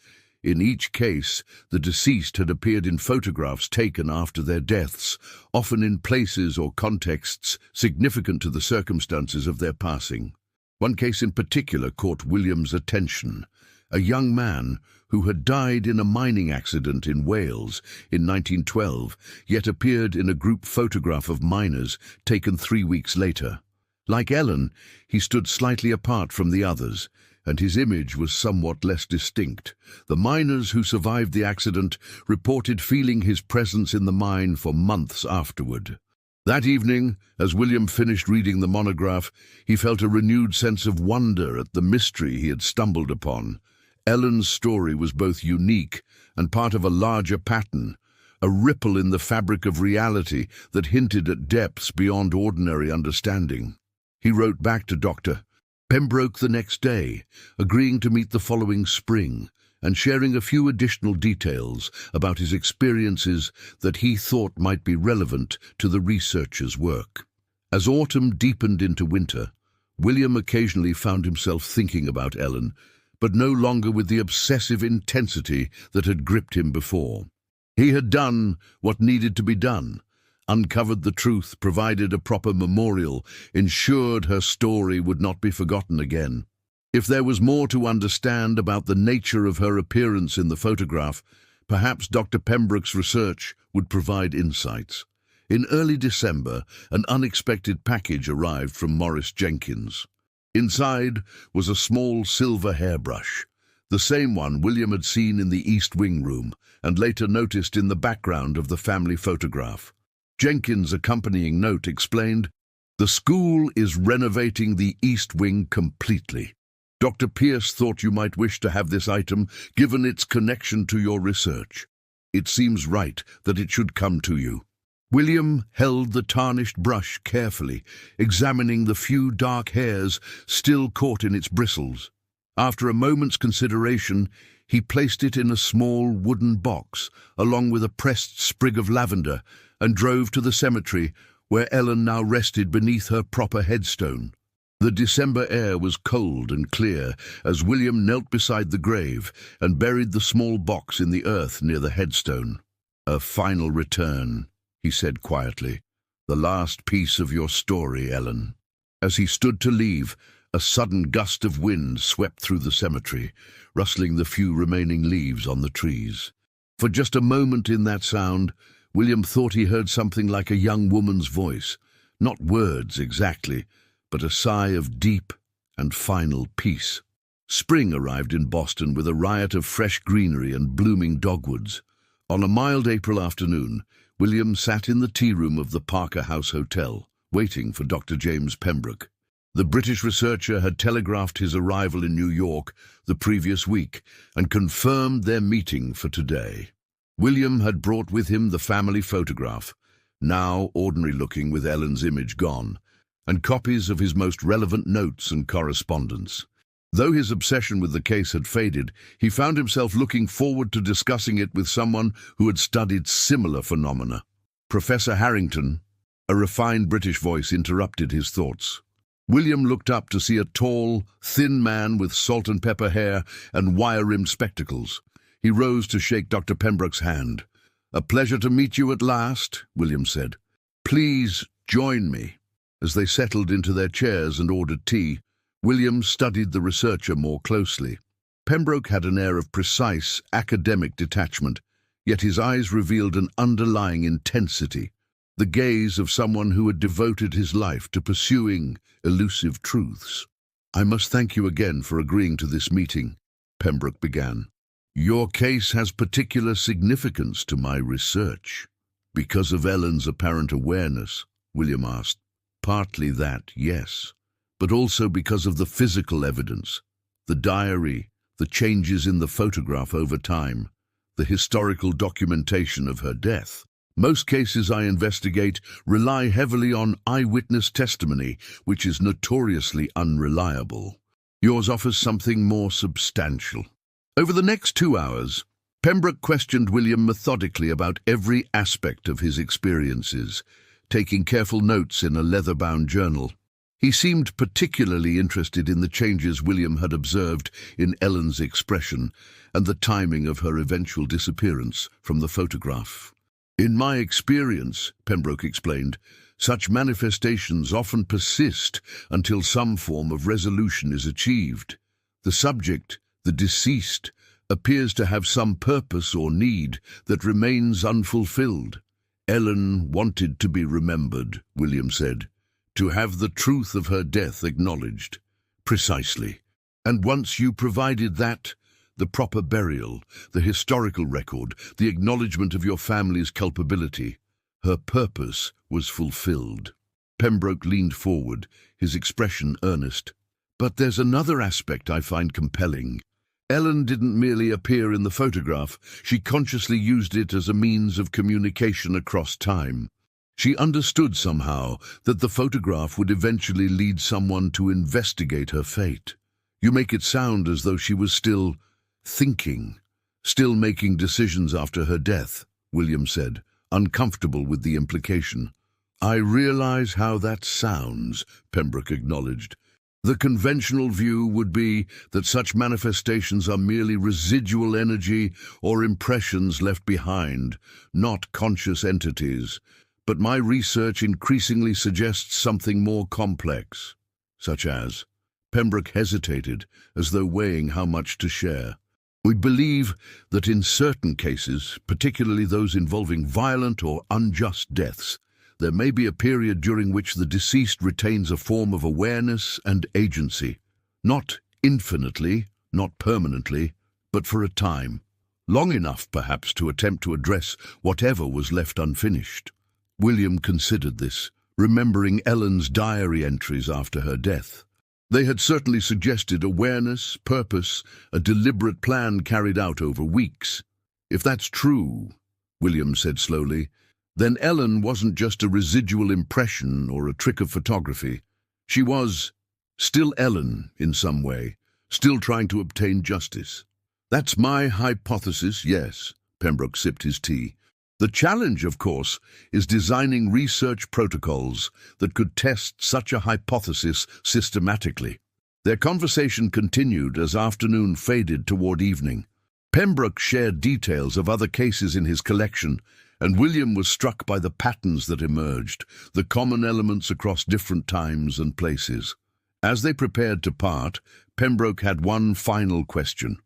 In each case, the deceased had appeared in photographs taken after their deaths, often in places or contexts significant to the circumstances of their passing. One case in particular caught William's attention. A young man who had died in a mining accident in Wales in 1912, yet appeared in a group photograph of miners taken 3 weeks later. Like Ellen, he stood slightly apart from the others, and his image was somewhat less distinct. The miners who survived the accident reported feeling his presence in the mine for months afterward. That evening, as William finished reading the monograph, he felt a renewed sense of wonder at the mystery he had stumbled upon. Ellen's story was both unique and part of a larger pattern, a ripple in the fabric of reality that hinted at depths beyond ordinary understanding. He wrote back to Dr. Pembroke the next day, agreeing to meet the following spring and sharing a few additional details about his experiences that he thought might be relevant to the researcher's work. As autumn deepened into winter, William occasionally found himself thinking about Ellen, but no longer with the obsessive intensity that had gripped him before. He had done what needed to be done, uncovered the truth, provided a proper memorial, ensured her story would not be forgotten again. If there was more to understand about the nature of her appearance in the photograph, perhaps Dr. Pembroke's research would provide insights. In early December, an unexpected package arrived from Morris Jenkins. Inside was a small silver hairbrush, the same one William had seen in the East Wing room and later noticed in the background of the family photograph. Jenkins' accompanying note explained, "The school is renovating the East Wing completely. Dr. Pierce thought you might wish to have this item given its connection to your research. It seems right that it should come to you." William held the tarnished brush carefully, examining the few dark hairs still caught in its bristles. After a moment's consideration, he placed it in a small wooden box, along with a pressed sprig of lavender, and drove to the cemetery, where Ellen now rested beneath her proper headstone. The December air was cold and clear as William knelt beside the grave and buried the small box in the earth near the headstone. "A final return," he said quietly. "The last piece of your story, Ellen." As he stood to leave, a sudden gust of wind swept through the cemetery, rustling the few remaining leaves on the trees. For just a moment in that sound, William thought he heard something like a young woman's voice, not words exactly, but a sigh of deep and final peace. Spring arrived in Boston with a riot of fresh greenery and blooming dogwoods. On a mild April afternoon, William sat in the tea room of the Parker House Hotel, waiting for Dr. James Pembroke. The British researcher had telegraphed his arrival in New York the previous week and confirmed their meeting for today. William had brought with him the family photograph, now ordinary-looking with Ellen's image gone, and copies of his most relevant notes and correspondence. Though his obsession with the case had faded, he found himself looking forward to discussing it with someone who had studied similar phenomena. Professor Harrington, a refined British voice, interrupted his thoughts. William looked up to see a tall, thin man with salt and pepper hair and wire-rimmed spectacles. He rose to shake Dr. Pembroke's hand. "A pleasure to meet you at last," William said. "Please join me." As they settled into their chairs and ordered tea, William studied the researcher more closely. Pembroke had an air of precise, academic detachment, yet his eyes revealed an underlying intensity, the gaze of someone who had devoted his life to pursuing elusive truths. "I must thank you again for agreeing to this meeting," Pembroke began. "Your case has particular significance to my research." "Because of Ellen's apparent awareness?" William asked. "Partly that, yes, but also because of the physical evidence, the diary, the changes in the photograph over time, the historical documentation of her death. Most cases I investigate rely heavily on eyewitness testimony, which is notoriously unreliable. Yours offers something more substantial." Over the next 2 hours, Pembroke questioned William methodically about every aspect of his experiences, taking careful notes in a leather-bound journal. He seemed particularly interested in the changes William had observed in Ellen's expression and the timing of her eventual disappearance from the photograph. "In my experience," Pembroke explained, "such manifestations often persist until some form of resolution is achieved. The subject, the deceased, appears to have some purpose or need that remains unfulfilled. Ellen wanted to be remembered," William said, "to have the truth of her death acknowledged." "Precisely. And once you provided that, the proper burial, the historical record, the acknowledgement of your family's culpability, her purpose was fulfilled." Pembroke leaned forward, his expression earnest. "But there's another aspect I find compelling. Ellen didn't merely appear in the photograph, she consciously used it as a means of communication across time. She understood somehow that the photograph would eventually lead someone to investigate her fate. You make it sound as though she was still thinking, still making decisions after her death," William said, uncomfortable with the implication. "I realize how that sounds," Pembroke acknowledged. "The conventional view would be that such manifestations are merely residual energy or impressions left behind, not conscious entities. But my research increasingly suggests something more complex." "Such as?" Pembroke hesitated, as though weighing how much to share. "We believe that in certain cases, particularly those involving violent or unjust deaths, there may be a period during which the deceased retains a form of awareness and agency. Not infinitely, not permanently, but for a time. Long enough, perhaps, to attempt to address whatever was left unfinished." William considered this, remembering Ellen's diary entries after her death. They had certainly suggested awareness, purpose, a deliberate plan carried out over weeks. "If that's true," William said slowly, "then Ellen wasn't just a residual impression or a trick of photography. She was still Ellen in some way, still trying to obtain justice." "That's my hypothesis, yes." Pembroke sipped his tea. "The challenge, of course, is designing research protocols that could test such a hypothesis systematically." Their conversation continued as afternoon faded toward evening. Pembroke shared details of other cases in his collection, and William was struck by the patterns that emerged, the common elements across different times and places. As they prepared to part, Pembroke had one final question.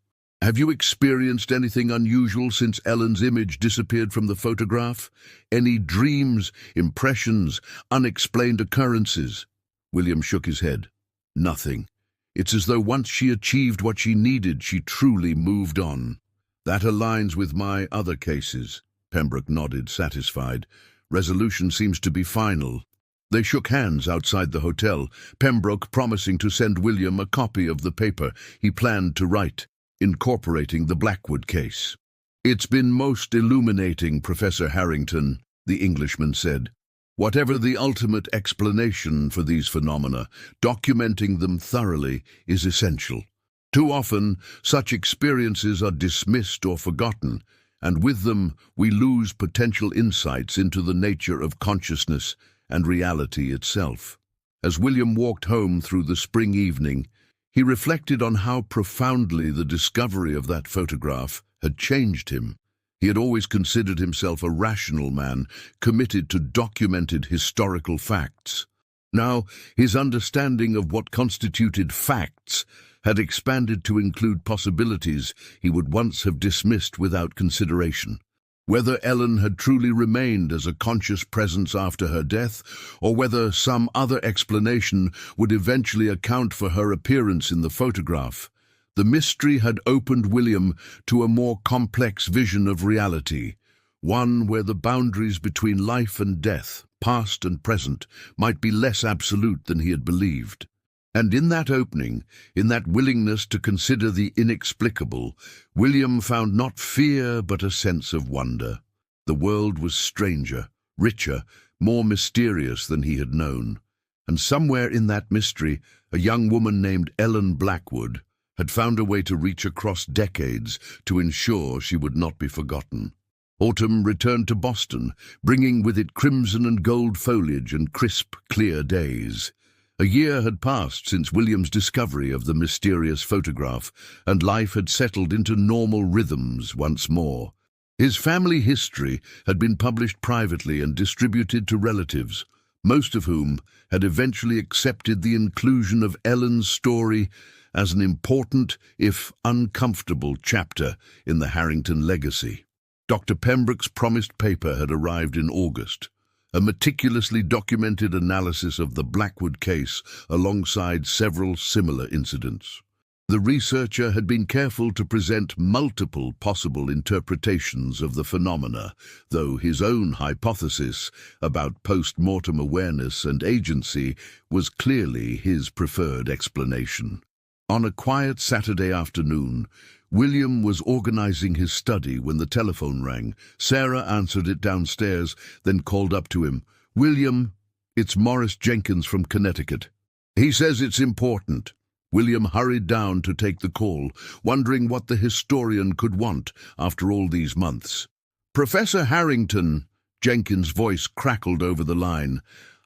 "Have you experienced anything unusual since Ellen's image disappeared from the photograph? Any dreams, impressions, unexplained occurrences?" William shook his head. "Nothing. It's as though once she achieved what she needed, she truly moved on. That aligns with my other cases." Pembroke nodded, satisfied. "Resolution seems to be final." They shook hands outside the hotel, Pembroke promising to send William a copy of the paper he planned to write, incorporating the Blackwood case. "It's been most illuminating, Professor Harrington," the Englishman said. "Whatever the ultimate explanation for these phenomena, documenting them thoroughly is essential. Too often, such experiences are dismissed or forgotten, and with them we lose potential insights into the nature of consciousness and reality itself." As William walked home through the spring evening, he reflected on how profoundly the discovery of that photograph had changed him. He had always considered himself a rational man, committed to documented historical facts. Now, his understanding of what constituted facts had expanded to include possibilities he would once have dismissed without consideration. Whether Ellen had truly remained as a conscious presence after her death, or whether some other explanation would eventually account for her appearance in the photograph, the mystery had opened William to a more complex vision of reality, one where the boundaries between life and death, past and present, might be less absolute than he had believed. And in that opening, in that willingness to consider the inexplicable, William found not fear but a sense of wonder. The world was stranger, richer, more mysterious than he had known. And somewhere in that mystery, a young woman named Ellen Blackwood had found a way to reach across decades to ensure she would not be forgotten. Autumn returned to Boston, bringing with it crimson and gold foliage and crisp, clear days. A year had passed since William's discovery of the mysterious photograph, and life had settled into normal rhythms once more. His family history had been published privately and distributed to relatives, most of whom had eventually accepted the inclusion of Ellen's story as an important, if uncomfortable, chapter in the Harrington legacy. Dr. Pembroke's promised paper had arrived in August, a meticulously documented analysis of the Blackwood case alongside several similar incidents. The researcher had been careful to present multiple possible interpretations of the phenomena, though his own hypothesis about post-mortem awareness and agency was clearly his preferred explanation. On a quiet Saturday afternoon, William was organizing his study when the telephone rang. Sarah answered it downstairs, then called up to him. "William, it's Morris Jenkins from Connecticut. He says it's important." William hurried down to take the call, wondering what the historian could want after all these months. "Professor Harrington," Jenkins' voice crackled over the line,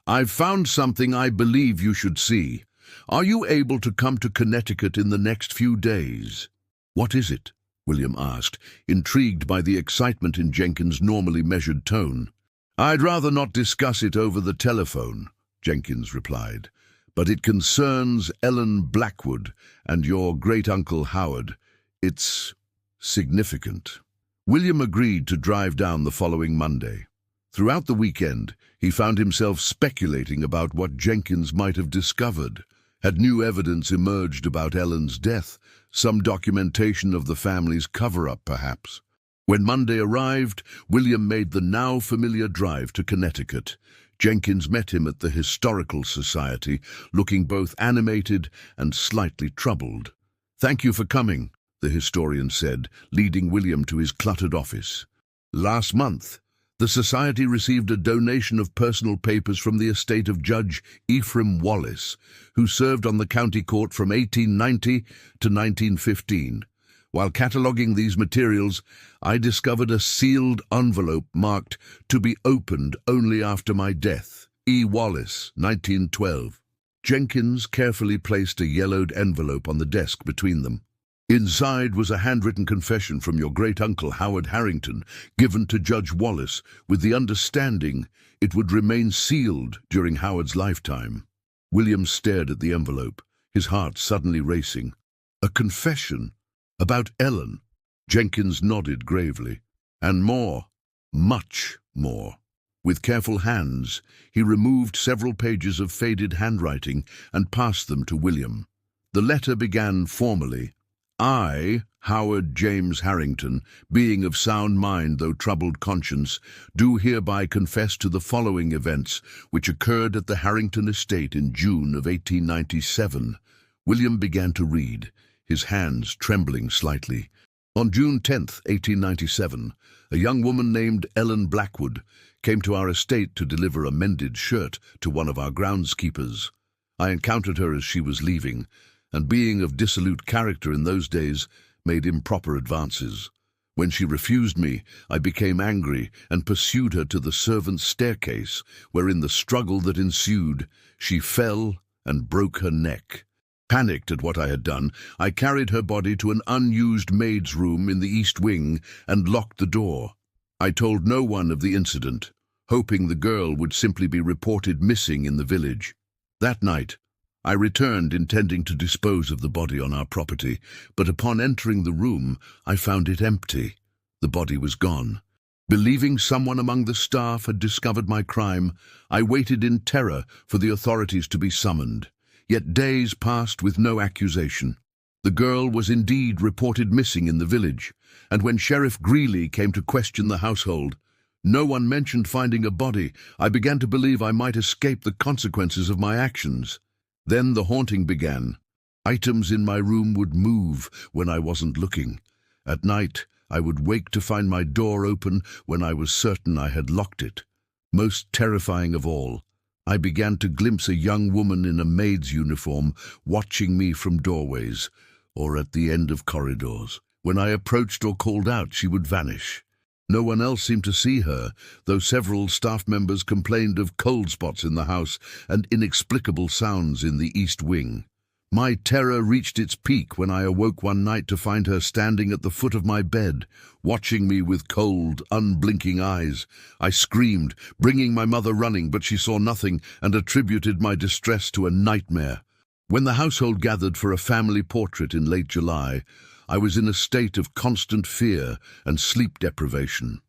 "I've found something I believe you should see. Are you able to come to Connecticut in the next few days?" "What is it?" William asked, intrigued by the excitement in Jenkins' normally measured tone. "I'd rather not discuss it over the telephone," Jenkins replied, "but it concerns Ellen Blackwood and your great-uncle Howard. It's significant." William agreed to drive down the following Monday. Throughout the weekend, he found himself speculating about what Jenkins might have discovered. Had new evidence emerged about Ellen's death? Some documentation of the family's cover-up, perhaps? When Monday arrived, William made the now familiar drive to Connecticut. Jenkins met him at the Historical Society, looking both animated and slightly troubled. "Thank you for coming," the historian said, leading William to his cluttered office. "Last month, the Society received a donation of personal papers from the estate of Judge Ephraim Wallace, who served on the county court from 1890 to 1915. While cataloguing these materials, I discovered a sealed envelope marked 'To be opened only after my death. E. Wallace, 1912. Jenkins carefully placed a yellowed envelope on the desk between them. Inside was a handwritten confession from your great-uncle Howard Harrington, given to Judge Wallace, with the understanding it would remain sealed during Howard's lifetime. William stared at the envelope, his heart suddenly racing. A confession about Ellen. Jenkins nodded gravely. And more, much more. With careful hands, he removed several pages of faded handwriting and passed them to William. The letter began formally, I, Howard James Harrington, being of sound mind though troubled conscience, do hereby confess to the following events which occurred at the Harrington estate in June of 1897. William began to read, his hands trembling slightly. On June 10th, 1897, a young woman named Ellen Blackwood came to our estate to deliver a mended shirt to one of our groundskeepers. I encountered her as she was leaving, and being of dissolute character in those days, made improper advances. When she refused me, I became angry and pursued her to the servants' staircase, where in the struggle that ensued, she fell and broke her neck. Panicked at what I had done, I carried her body to an unused maid's room in the east wing and locked the door. I told no one of the incident, hoping the girl would simply be reported missing in the village. That night, I returned intending to dispose of the body on our property, but upon entering the room, I found it empty. The body was gone. Believing someone among the staff had discovered my crime, I waited in terror for the authorities to be summoned. Yet days passed with no accusation. The girl was indeed reported missing in the village, and when Sheriff Greeley came to question the household, no one mentioned finding a body. I began to believe I might escape the consequences of my actions. Then the haunting began. Items in my room would move when I wasn't looking. At night, I would wake to find my door open when I was certain I had locked it. Most terrifying of all, I began to glimpse a young woman in a maid's uniform watching me from doorways or at the end of corridors. When I approached or called out, she would vanish. No one else seemed to see her, though several staff members complained of cold spots in the house and inexplicable sounds in the east wing. My terror reached its peak when I awoke one night to find her standing at the foot of my bed, watching me with cold, unblinking eyes. I screamed, bringing my mother running, but she saw nothing and attributed my distress to a nightmare. When the household gathered for a family portrait in late July, I was in a state of constant fear and sleep deprivation.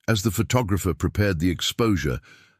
As the photographer prepared the exposure,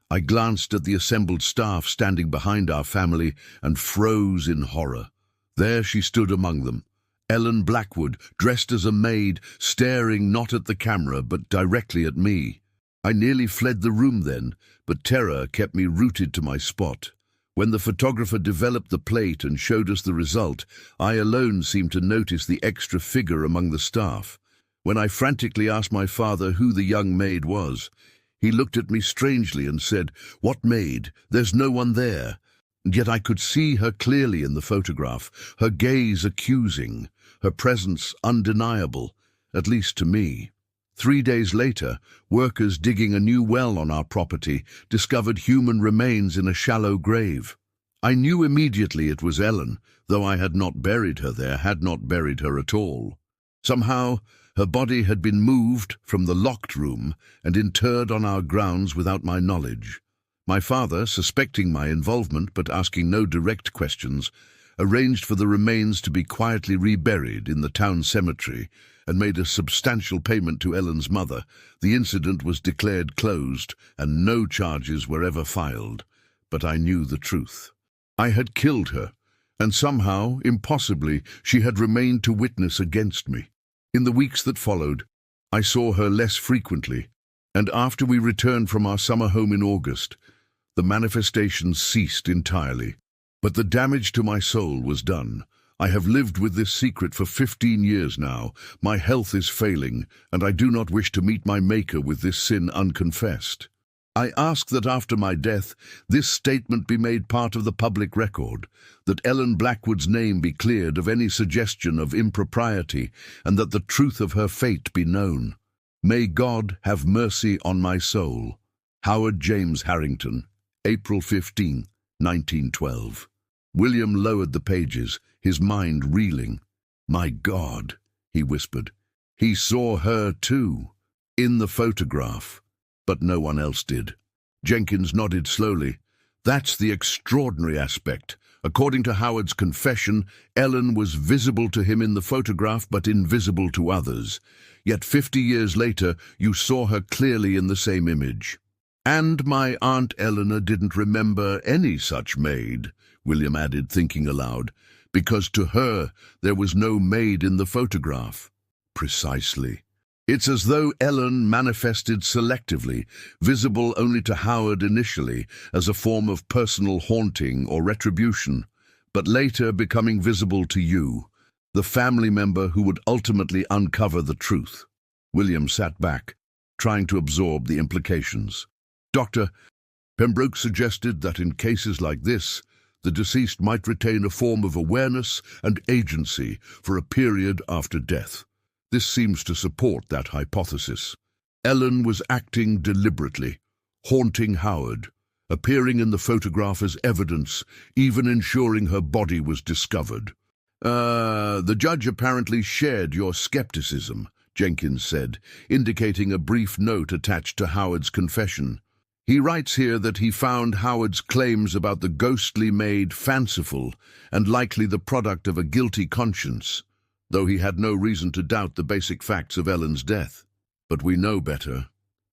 I glanced at the assembled staff standing behind our family and froze in horror. There she stood among them, Ellen Blackwood, dressed as a maid, staring not at the camera but directly at me. I nearly fled the room then, but terror kept me rooted to my spot. When the photographer developed the plate and showed us the result, I alone seemed to notice the extra figure among the staff. When I frantically asked my father who the young maid was, he looked at me strangely and said, "What maid? There's no one there." And yet I could see her clearly in the photograph, her gaze accusing, her presence undeniable, at least to me. 3 days later, workers digging a new well on our property discovered human remains in a shallow grave. I knew immediately it was Ellen, though I had not buried her there, had not buried her at all. Somehow, her body had been moved from the locked room and interred on our grounds without my knowledge. My father, suspecting my involvement but asking no direct questions, arranged for the remains to be quietly reburied in the town cemetery and made a substantial payment to Ellen's mother. The incident was declared closed and no charges were ever filed. But I knew the truth. I had killed her, and somehow, impossibly, she had remained to witness against me. In the weeks that followed, I saw her less frequently, and after we returned from our summer home in August, the manifestations ceased entirely. But the damage to my soul was done. I have lived with this secret for 15 years now. My health is failing, and I do not wish to meet my Maker with this sin unconfessed. I ask that after my death, this statement be made part of the public record, that Ellen Blackwood's name be cleared of any suggestion of impropriety, and that the truth of her fate be known. May God have mercy on my soul. Howard James Harrington, April 15, 1912. William lowered the pages, his mind reeling. "My God," he whispered. "He saw her too, in the photograph, but no one else did." Jenkins nodded slowly. "That's the extraordinary aspect. According to Howard's confession, Ellen was visible to him in the photograph but invisible to others. Yet 50 years later, you saw her clearly in the same image." "And my Aunt Eleanor didn't remember any such maid," William added, thinking aloud. Because to her, there was no maid in the photograph. Precisely. It's as though Ellen manifested selectively, visible only to Howard initially, as a form of personal haunting or retribution, but later becoming visible to you, the family member who would ultimately uncover the truth. William sat back, trying to absorb the implications. Dr. Pembroke suggested that in cases like this, the deceased might retain a form of awareness and agency for a period after death. This seems to support that hypothesis. Ellen was acting deliberately, haunting Howard, appearing in the photograph as evidence, even ensuring her body was discovered. The judge apparently shared your skepticism, Jenkins said, indicating a brief note attached to Howard's confession. He writes here that he found Howard's claims about the ghostly maid fanciful and likely the product of a guilty conscience, though he had no reason to doubt the basic facts of Ellen's death. But we know better,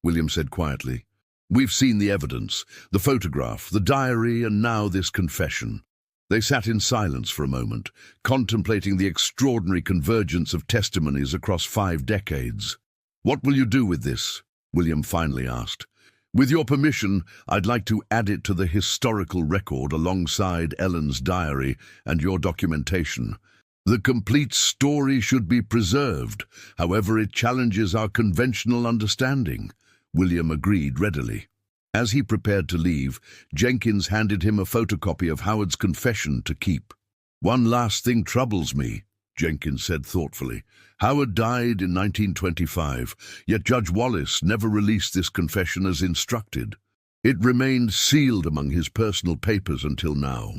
William said quietly. We've seen the evidence, the photograph, the diary, and now this confession. They sat in silence for a moment, contemplating the extraordinary convergence of testimonies across 5 decades. What will you do with this? William finally asked. With your permission, I'd like to add it to the historical record alongside Ellen's diary and your documentation. The complete story should be preserved, however it challenges our conventional understanding. William agreed readily. As he prepared to leave, Jenkins handed him a photocopy of Howard's confession to keep. One last thing troubles me, Jenkins said thoughtfully. Howard died in 1925, yet Judge Wallace never released this confession as instructed. It remained sealed among his personal papers until now.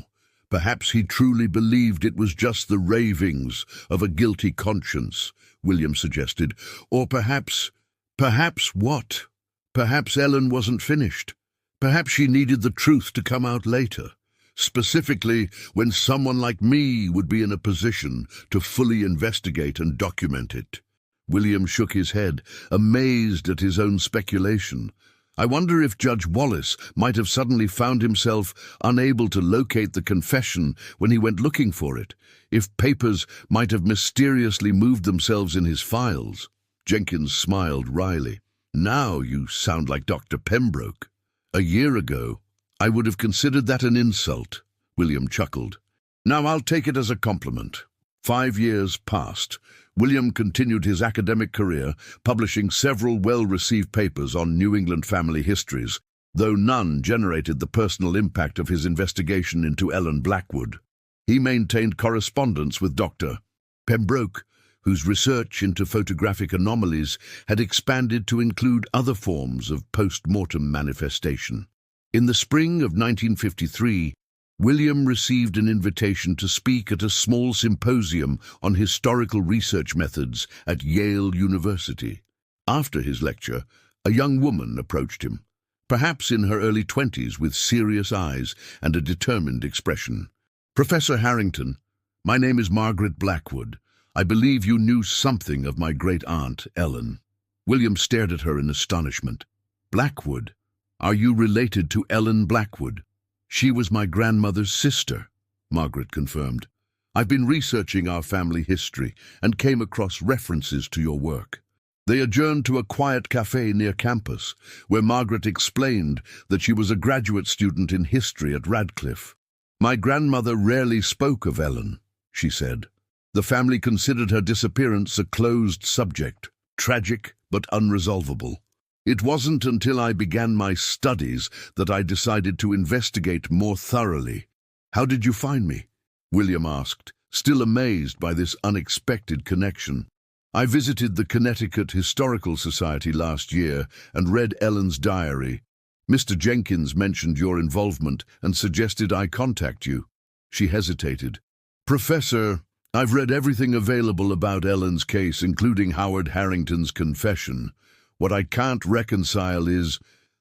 Perhaps he truly believed it was just the ravings of a guilty conscience, William suggested. Or perhaps what? Perhaps Ellen wasn't finished. Perhaps she needed the truth to come out later, specifically when someone like me would be in a position to fully investigate and document it. William shook his head, amazed at his own speculation. I wonder if Judge Wallace might have suddenly found himself unable to locate the confession when he went looking for it, if papers might have mysteriously moved themselves in his files. Jenkins smiled wryly. Now you sound like Dr. Pembroke. A year ago, I would have considered that an insult, William chuckled. Now I'll take it as a compliment. 5 years passed. William continued his academic career, publishing several well-received papers on New England family histories, though none generated the personal impact of his investigation into Ellen Blackwood. He maintained correspondence with Dr. Pembroke, whose research into photographic anomalies had expanded to include other forms of post-mortem manifestation. In the spring of 1953, William received an invitation to speak at a small symposium on historical research methods at Yale University. After his lecture, a young woman approached him, perhaps in her early 20s, with serious eyes and a determined expression. Professor Harrington, my name is Margaret Blackwood. I believe you knew something of my great-aunt, Ellen. William stared at her in astonishment. Blackwood? Are you related to Ellen Blackwood? She was my grandmother's sister, Margaret confirmed. I've been researching our family history and came across references to your work. They adjourned to a quiet cafe near campus, where Margaret explained that she was a graduate student in history at Radcliffe. My grandmother rarely spoke of Ellen, she said. The family considered her disappearance a closed subject, tragic but unresolvable. It wasn't until I began my studies that I decided to investigate more thoroughly. How did you find me? William asked, still amazed by this unexpected connection. I visited the Connecticut Historical Society last year and read Ellen's diary. Mr. Jenkins mentioned your involvement and suggested I contact you. She hesitated. Professor, I've read everything available about Ellen's case, including Howard Harrington's confession. What I can't reconcile is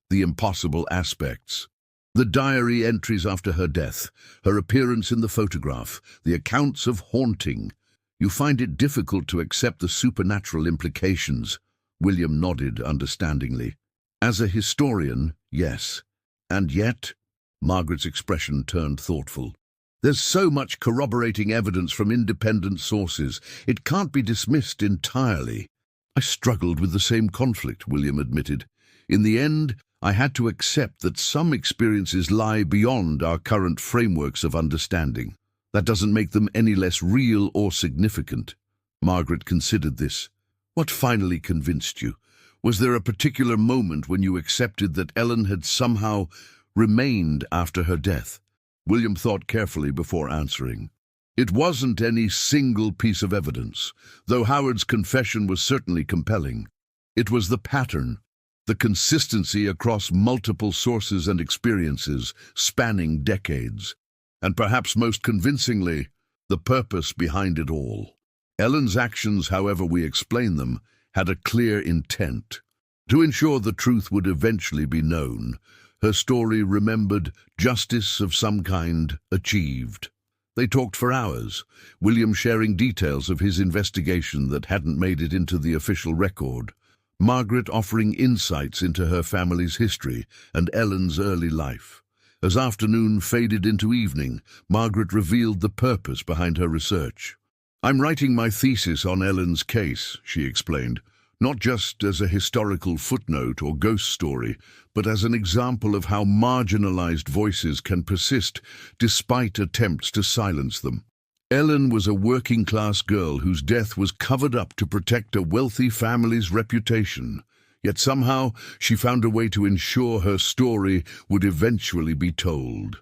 the impossible aspects. The diary entries after her death, her appearance in the photograph, the accounts of haunting. You find it difficult to accept the supernatural implications. William nodded understandingly. As a historian, yes. And yet, Margaret's expression turned thoughtful. There's so much corroborating evidence from independent sources. It can't be dismissed entirely. I struggled with the same conflict, William admitted. In the end, I had to accept that some experiences lie beyond our current frameworks of understanding. That doesn't make them any less real or significant. Margaret considered this. What finally convinced you? Was there a particular moment when you accepted that Ellen had somehow remained after her death? William thought carefully before answering. It wasn't any single piece of evidence, though Howard's confession was certainly compelling. It was the pattern, the consistency across multiple sources and experiences, spanning decades. And perhaps most convincingly, the purpose behind it all. Ellen's actions, however we explain them, had a clear intent. To ensure the truth would eventually be known, her story remembered, justice of some kind achieved. They talked for hours, William sharing details of his investigation that hadn't made it into the official record, Margaret offering insights into her family's history and Ellen's early life. As afternoon faded into evening, Margaret revealed the purpose behind her research. "I'm writing my thesis on Ellen's case," she explained, "not just as a historical footnote or ghost story, but as an example of how marginalized voices can persist despite attempts to silence them. Ellen was a working-class girl whose death was covered up to protect a wealthy family's reputation. Yet somehow she found a way to ensure her story would eventually be told."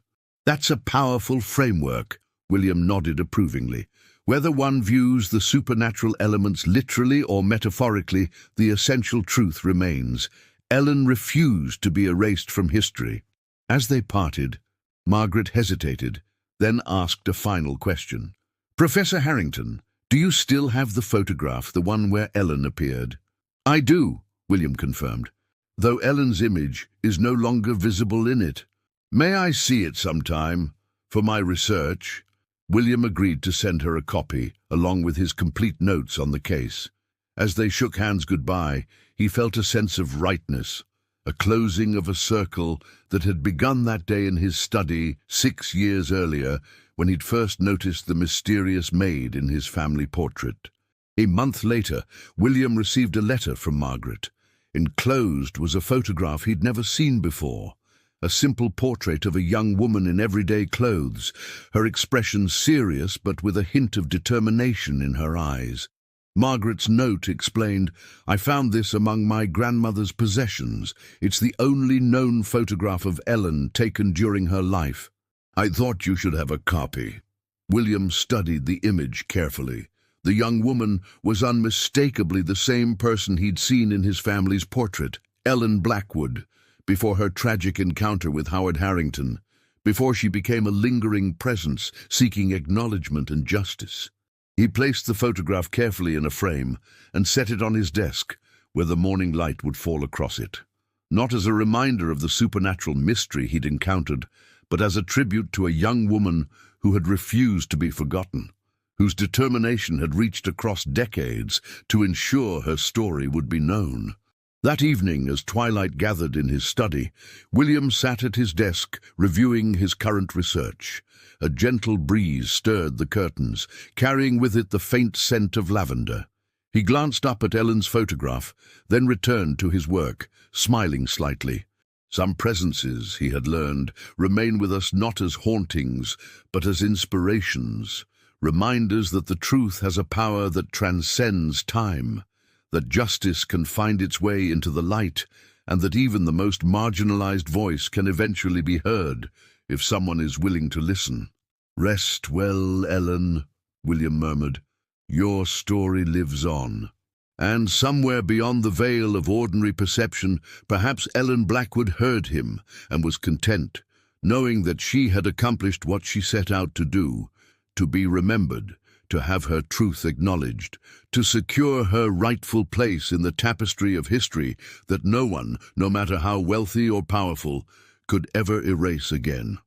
"That's a powerful framework," William nodded approvingly. "Whether one views the supernatural elements literally or metaphorically, the essential truth remains. Ellen refused to be erased from history." As they parted, Margaret hesitated, then asked a final question. "Professor Harrington, do you still have the photograph, the one where Ellen appeared?" "I do," William confirmed, "though Ellen's image is no longer visible in it. May I see it sometime? For my research?" William agreed to send her a copy, along with his complete notes on the case. As they shook hands goodbye, he felt a sense of rightness, a closing of a circle that had begun that day in his study 6 years earlier, when he'd first noticed the mysterious maid in his family portrait. A month later, William received a letter from Margaret. Enclosed was a photograph he'd never seen before. A simple portrait of a young woman in everyday clothes, her expression serious but with a hint of determination in her eyes. Margaret's note explained, "I found this among my grandmother's possessions. It's the only known photograph of Ellen taken during her life. I thought you should have a copy." William studied the image carefully. The young woman was unmistakably the same person he'd seen in his family's portrait, Ellen Blackwood, before her tragic encounter with Howard Harrington, before she became a lingering presence seeking acknowledgement and justice. He placed the photograph carefully in a frame and set it on his desk, where the morning light would fall across it. Not as a reminder of the supernatural mystery he'd encountered, but as a tribute to a young woman who had refused to be forgotten, whose determination had reached across decades to ensure her story would be known. That evening, as twilight gathered in his study, William sat at his desk reviewing his current research. A gentle breeze stirred the curtains, carrying with it the faint scent of lavender. He glanced up at Ellen's photograph, then returned to his work, smiling slightly. Some presences, he had learned, remain with us not as hauntings, but as inspirations, reminders that the truth has a power that transcends time, that justice can find its way into the light, and that even the most marginalized voice can eventually be heard if someone is willing to listen. "Rest well, Ellen," William murmured. "Your story lives on." And somewhere beyond the veil of ordinary perception, perhaps Ellen Blackwood heard him and was content, knowing that she had accomplished what she set out to do, to be remembered, to have her truth acknowledged, to secure her rightful place in the tapestry of history that no one, no matter how wealthy or powerful, could ever erase again.